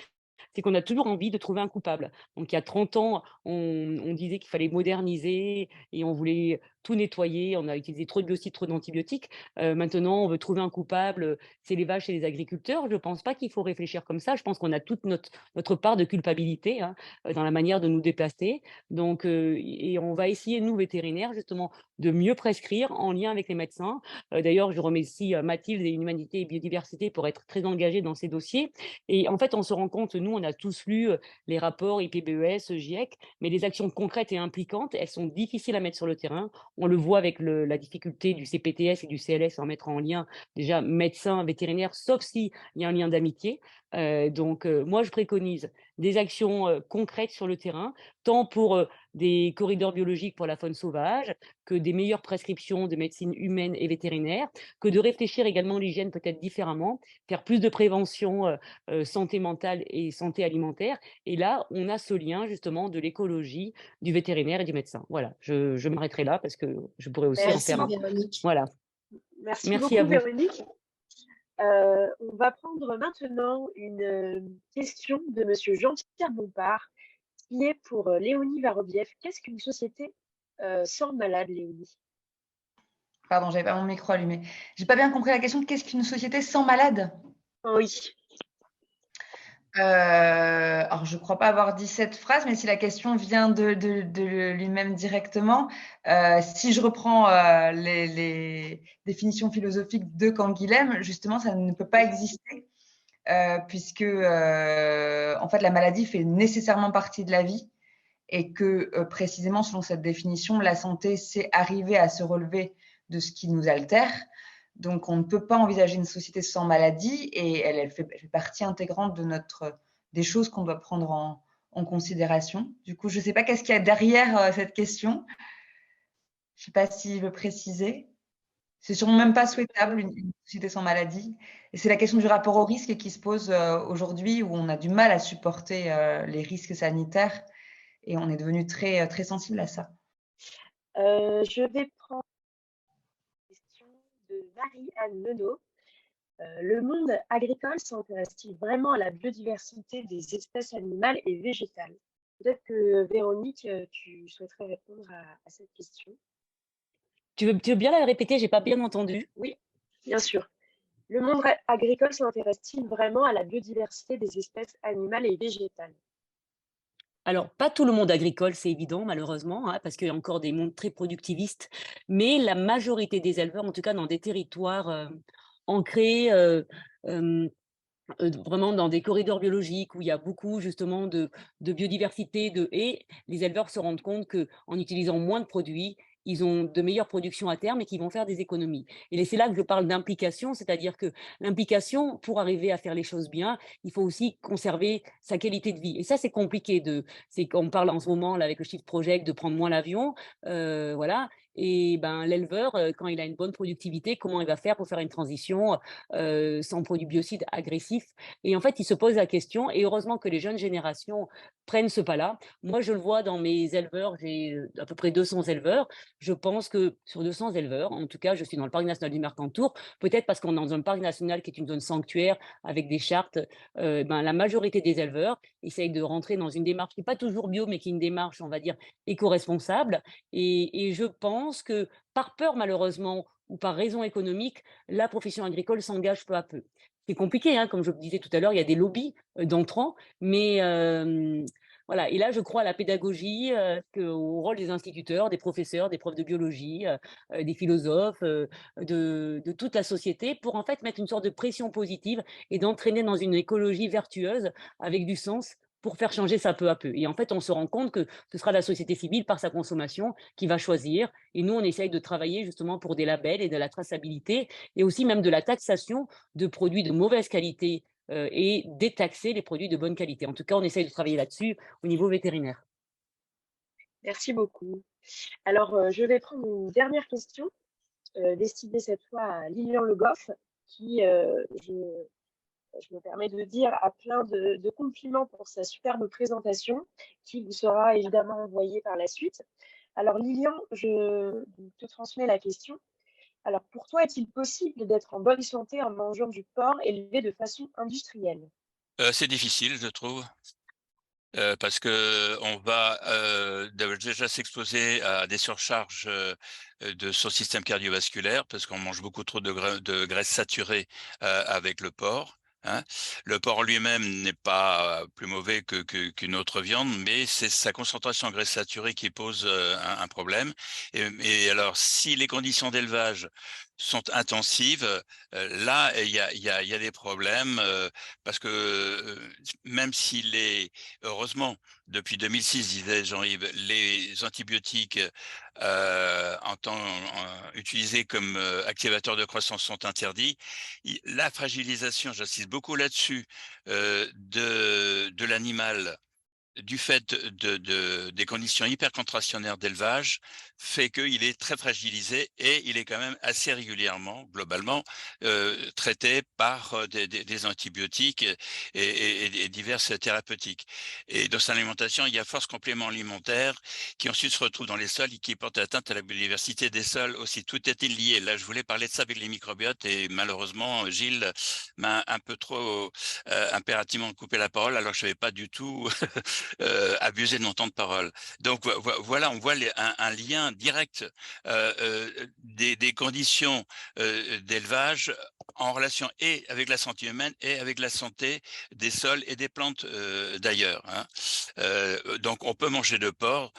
c'est qu'on a toujours envie de trouver un coupable. Donc il y a 30 ans, on disait qu'il fallait moderniser et on voulait tout nettoyer, on a utilisé trop de biocides, trop d'antibiotiques. Maintenant, on veut trouver un coupable, c'est les vaches et les agriculteurs. Je ne pense pas qu'il faut réfléchir comme ça. Je pense qu'on a toute notre part de culpabilité, hein, dans la manière de nous déplacer. Donc, et on va essayer, nous, vétérinaires, justement, de mieux prescrire en lien avec les médecins. D'ailleurs, je remercie Mathilde et Humanité et Biodiversité pour être très engagés dans ces dossiers. Et en fait, on se rend compte, nous, on a tous lu les rapports IPBES, GIEC, mais les actions concrètes et impliquantes, elles sont difficiles à mettre sur le terrain. On le voit avec la difficulté du CPTS et du CLS en mettre en lien déjà médecins, vétérinaires, sauf s'il y a un lien d'amitié. Donc, moi, je préconise des actions concrètes sur le terrain, tant pour des corridors biologiques pour la faune sauvage, que des meilleures prescriptions de médecine humaine et vétérinaire, que de réfléchir également l'hygiène peut-être différemment, faire plus de prévention santé mentale et santé alimentaire. Et là, on a ce lien justement de l'écologie, du vétérinaire et du médecin. Voilà, je m'arrêterai là parce que je pourrais aussi en faire un. Véronique. Voilà. Merci Merci beaucoup, à vous. Véronique. On va prendre maintenant une question de Monsieur Jean-Pierre Bompard, qui est pour Léonie Varobiev. Qu'est-ce qu'une société sans malade, Léonie? Pardon, j'avais pas mon micro allumé. J'ai pas bien compris la question. Qu'est-ce qu'une société sans malade? Oui. Alors, je ne crois pas avoir dit cette phrase, mais si la question vient de lui-même directement, si je reprends les définitions philosophiques de Canguilhem, justement, ça ne peut pas exister, puisque en fait, la maladie fait nécessairement partie de la vie, et que précisément, selon cette définition, la santé, c'est arriver à se relever de ce qui nous altère. Donc, on ne peut pas envisager une société sans maladie, et elle fait partie intégrante des choses qu'on doit prendre en considération. Du coup, je ne sais pas qu'est-ce qu'il y a derrière cette question. Je ne sais pas s'il veut préciser. C'est sûrement même pas souhaitable, une société sans maladie. Et c'est la question du rapport au risque qui se pose aujourd'hui, où on a du mal à supporter les risques sanitaires, et on est devenu très, très sensible à ça. Je vais prendre la question de Marie-Anne Menot. Le monde agricole s'intéresse-t-il vraiment à la biodiversité des espèces animales et végétales? Peut-être que Véronique, tu souhaiterais répondre à cette question. Tu veux bien la répéter? J'ai pas bien entendu. Oui, bien sûr. Le monde agricole s'intéresse-t-il vraiment à la biodiversité des espèces animales et végétales? Alors, pas tout le monde agricole, c'est évident, malheureusement, hein, parce qu'il y a encore des mondes très productivistes, mais la majorité des éleveurs, en tout cas dans des territoires ancrés, vraiment dans des corridors biologiques où il y a beaucoup justement de biodiversité, et les éleveurs se rendent compte qu'en utilisant moins de produits, ils ont de meilleures productions à terme et qu'ils vont faire des économies. Et c'est là que je parle d'implication, c'est-à-dire que l'implication, pour arriver à faire les choses bien, il faut aussi conserver sa qualité de vie. Et ça, c'est compliqué. C'est qu'on parle en ce moment là, avec le Shift Project de prendre moins l'avion, voilà. Et ben, l'éleveur, quand il a une bonne productivité, comment il va faire pour faire une transition sans produits biocides agressifs? Et en fait, il se pose la question, et heureusement que les jeunes générations prennent ce pas-là. Moi, je le vois dans mes éleveurs, j'ai à peu près 200 éleveurs. Je pense que sur 200 éleveurs, en tout cas, je suis dans le parc national du Mercantour, peut-être parce qu'on est dans un parc national qui est une zone sanctuaire avec des chartes, ben, la majorité des éleveurs essayent de rentrer dans une démarche qui n'est pas toujours bio, mais qui est une démarche, on va dire, éco-responsable. Et je pense que par peur, malheureusement, ou par raison économique, la profession agricole s'engage peu à peu. C'est compliqué, hein, comme je le disais tout à l'heure, il y a des lobbies d'entrants, mais voilà. Et là, je crois à la pédagogie, au rôle des instituteurs, des professeurs, des profs de biologie, des philosophes, de toute la société, pour en fait mettre une sorte de pression positive et d'entraîner dans une écologie vertueuse avec du sens pour faire changer ça peu à peu. Et en fait, on se rend compte que ce sera la société civile, par sa consommation, qui va choisir. Et nous, on essaye de travailler justement pour des labels et de la traçabilité, et aussi même de la taxation de produits de mauvaise qualité et détaxer les produits de bonne qualité. En tout cas, on essaye de travailler là-dessus au niveau vétérinaire. Merci beaucoup. Alors, je vais prendre une dernière question, destinée cette fois à Lilian Le Goff, qui, je me permets de dire, a plein de compliments pour sa superbe présentation, qui vous sera évidemment envoyée par la suite. Alors, Lilian, je te transmets la question. Alors, pour toi, est-il possible d'être en bonne santé en mangeant du porc élevé de façon industrielle? C'est difficile, je trouve. Parce que on va déjà s'exposer à des surcharges de son système cardiovasculaire, parce qu'on mange beaucoup trop de graisses saturées avec le porc. Hein. Le porc lui-même n'est pas plus mauvais qu'une autre viande, mais c'est sa concentration en graisses saturées qui pose un problème. Et alors, si les conditions d'élevage sont intensives, là, il y a des problèmes, parce que même s'il est heureusement, depuis 2006, disait Jean-Yves, les antibiotiques utilisés comme activateurs de croissance sont interdits. La fragilisation, j'insiste beaucoup là-dessus, de l'animal, du fait des conditions hypercontractionnaires d'élevage, fait qu'il est très fragilisé, et il est quand même assez régulièrement, globalement, traité par des antibiotiques et diverses thérapeutiques. Et dans son alimentation, il y a force compléments alimentaires qui ensuite se retrouvent dans les sols et qui portent atteinte à la biodiversité des sols aussi. Tout est lié. Là, je voulais parler de ça avec les microbiotes, et malheureusement, Gilles m'a un peu trop impérativement coupé la parole, alors je ne savais pas du tout abuser de mon temps de parole. Donc voilà, on voit un lien direct des conditions d'élevage en relation et avec la santé humaine et avec la santé des sols et des plantes d'ailleurs. Hein. Donc on peut manger de porc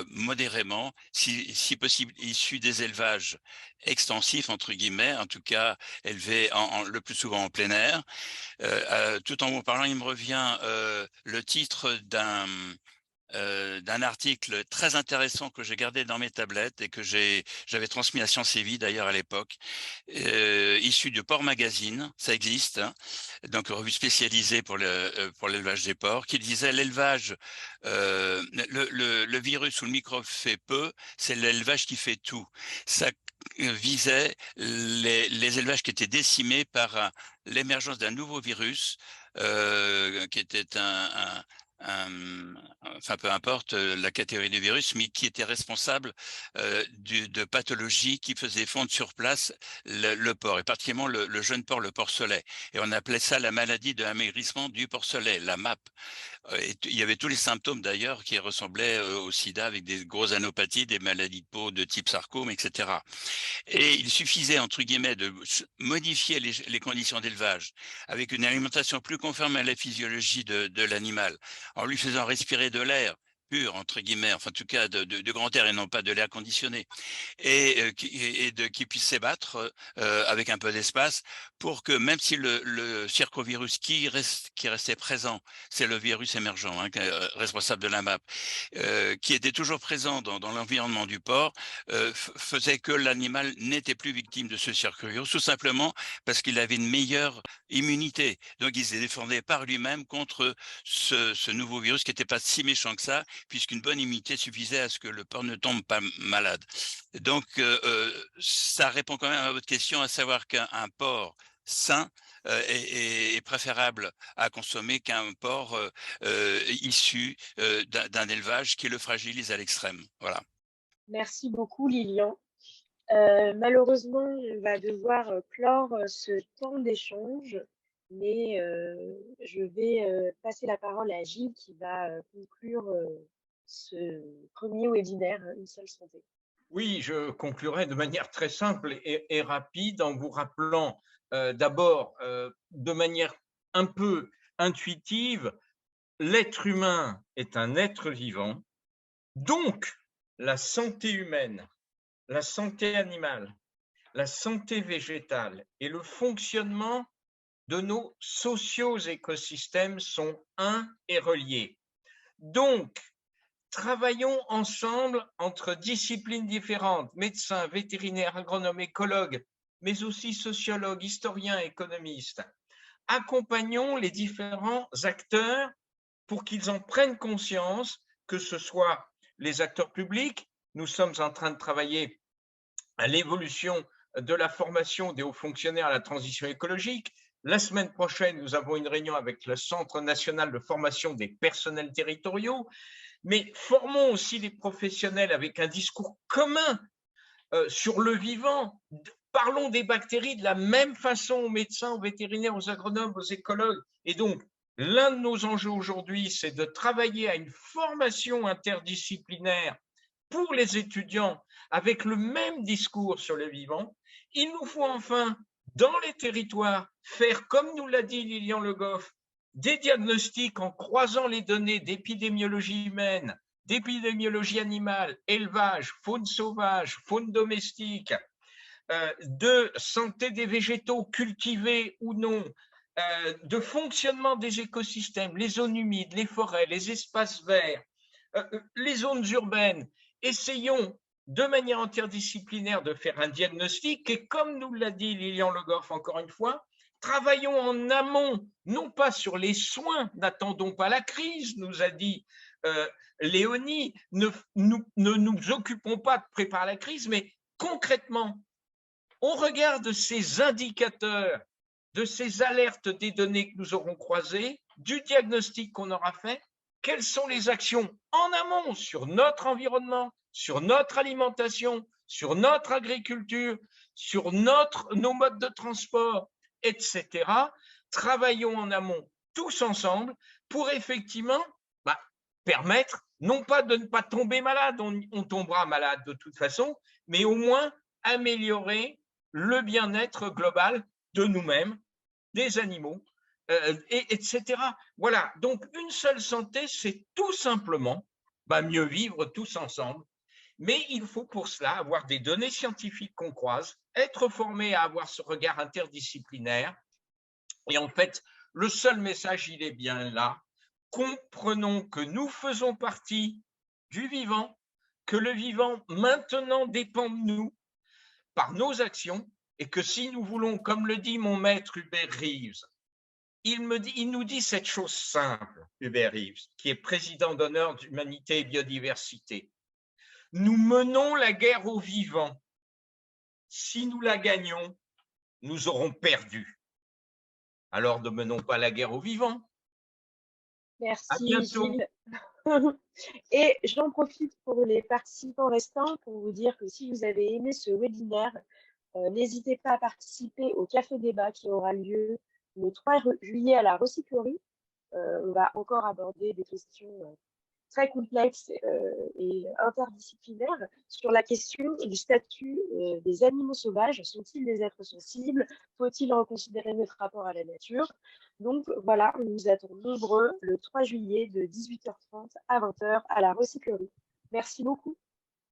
modérément, si possible issu des élevages extensifs, entre guillemets, en tout cas élevés le plus souvent en plein air. Tout en vous parlant, il me revient le titre d'un article très intéressant que j'ai gardé dans mes tablettes et que j'avais transmis à Science et Vie d'ailleurs à l'époque, issu du Porc Magazine, ça existe, hein, donc revue spécialisée pour l'élevage des porcs, qui disait l'élevage, le virus ou le microbe fait peu, c'est l'élevage qui fait tout. Ça visait les élevages qui étaient décimés par l'émergence d'un nouveau virus qui était enfin peu importe la catégorie du virus, mais qui était responsable de pathologies qui faisaient fondre sur place le porc, et particulièrement le jeune porc, le porcelet. Et on appelait ça la maladie de l'amaigrissement du porcelet, la MAP. Et il y avait tous les symptômes d'ailleurs qui ressemblaient au sida, avec des grosses anopathies, des maladies de peau de type sarcome, etc. Et il suffisait, entre guillemets, de modifier les conditions d'élevage avec une alimentation plus conforme à la physiologie de l'animal, en lui faisant respirer de l'air pur, entre guillemets, enfin en tout cas de grand air et non pas de l'air conditionné, et qui puisse s'ébattre avec un peu d'espace, pour que même si le circovirus qui restait présent, c'est le virus émergent, hein, responsable de la MAP, qui était toujours présent dans l'environnement du porc, faisait que l'animal n'était plus victime de ce circovirus, tout simplement parce qu'il avait une meilleure immunité. Donc il se défendait par lui-même contre ce nouveau virus qui n'était pas si méchant que ça, puisqu'une bonne immunité suffisait à ce que le porc ne tombe pas malade. Donc, ça répond quand même à votre question, à savoir qu'un porc sain est préférable à consommer qu'un porc issu d'un élevage qui le fragilise à l'extrême. Voilà. Merci beaucoup, Lilian. Malheureusement, on va devoir clore ce temps d'échange, mais je vais passer la parole à Gilles qui va conclure ce premier webinaire Une seule santé. Oui, je conclurai de manière très simple et rapide en vous rappelant d'abord de manière un peu intuitive, l'être humain est un être vivant, donc la santé humaine, la santé animale, la santé végétale et le fonctionnement de nos socio-écosystèmes sont un et reliés. Donc, travaillons ensemble entre disciplines différentes, médecins, vétérinaires, agronomes, écologues, mais aussi sociologues, historiens, économistes. Accompagnons les différents acteurs pour qu'ils en prennent conscience, que ce soit les acteurs publics. Nous sommes en train de travailler à l'évolution de la formation des hauts fonctionnaires à la transition écologique. La semaine prochaine, nous avons une réunion avec le Centre national de formation des personnels territoriaux. Mais formons aussi les professionnels avec un discours commun sur le vivant. Parlons des bactéries de la même façon aux médecins, aux vétérinaires, aux agronomes, aux écologues. Et donc, l'un de nos enjeux aujourd'hui, c'est de travailler à une formation interdisciplinaire pour les étudiants avec le même discours sur le vivant. Il nous faut enfin, dans les territoires, faire, comme nous l'a dit Lilian Le Goff, des diagnostics en croisant les données d'épidémiologie humaine, d'épidémiologie animale, élevage, faune sauvage, faune domestique, de santé des végétaux cultivés ou non, de fonctionnement des écosystèmes, les zones humides, les forêts, les espaces verts, les zones urbaines. Essayons de manière interdisciplinaire de faire un diagnostic et comme nous l'a dit Lilian Le Goff encore une fois, travaillons en amont, non pas sur les soins, n'attendons pas la crise, nous a dit Léonie, ne nous occupons pas de préparer la crise, mais concrètement, on regarde ces indicateurs, de ces alertes des données que nous aurons croisées, du diagnostic qu'on aura fait, quelles sont les actions en amont sur notre environnement, sur notre alimentation, sur notre agriculture, sur nos modes de transport, etc. Travaillons en amont tous ensemble pour effectivement permettre, non pas de ne pas tomber malade, on tombera malade de toute façon, mais au moins améliorer le bien-être global de nous-mêmes, des animaux, etc. Voilà, donc une seule santé, c'est tout simplement mieux vivre tous ensemble, mais il faut pour cela avoir des données scientifiques qu'on croise, être formé à avoir ce regard interdisciplinaire, et en fait, le seul message, il est bien là. Comprenons que nous faisons partie du vivant, que le vivant maintenant dépend de nous par nos actions et que si nous voulons, comme le dit mon maître Hubert Reeves, il nous dit cette chose simple, Hubert Reeves, qui est président d'honneur d'Humanité et Biodiversité. Nous menons la guerre aux vivants. Si nous la gagnons, nous aurons perdu. Alors ne menons pas la guerre aux vivants. Merci Gilles. Et j'en profite pour les participants restants pour vous dire que si vous avez aimé ce webinaire, n'hésitez pas à participer au Café Débat qui aura lieu le 3 juillet à la recyclerie. On va encore aborder des questions très complexes et interdisciplinaires sur la question du statut des animaux sauvages. Sont-ils des êtres sensibles? Faut-il reconsidérer notre rapport à la nature? Donc voilà, on nous attend nombreux le 3 juillet de 18h30 à 20h à la recyclerie. Merci beaucoup.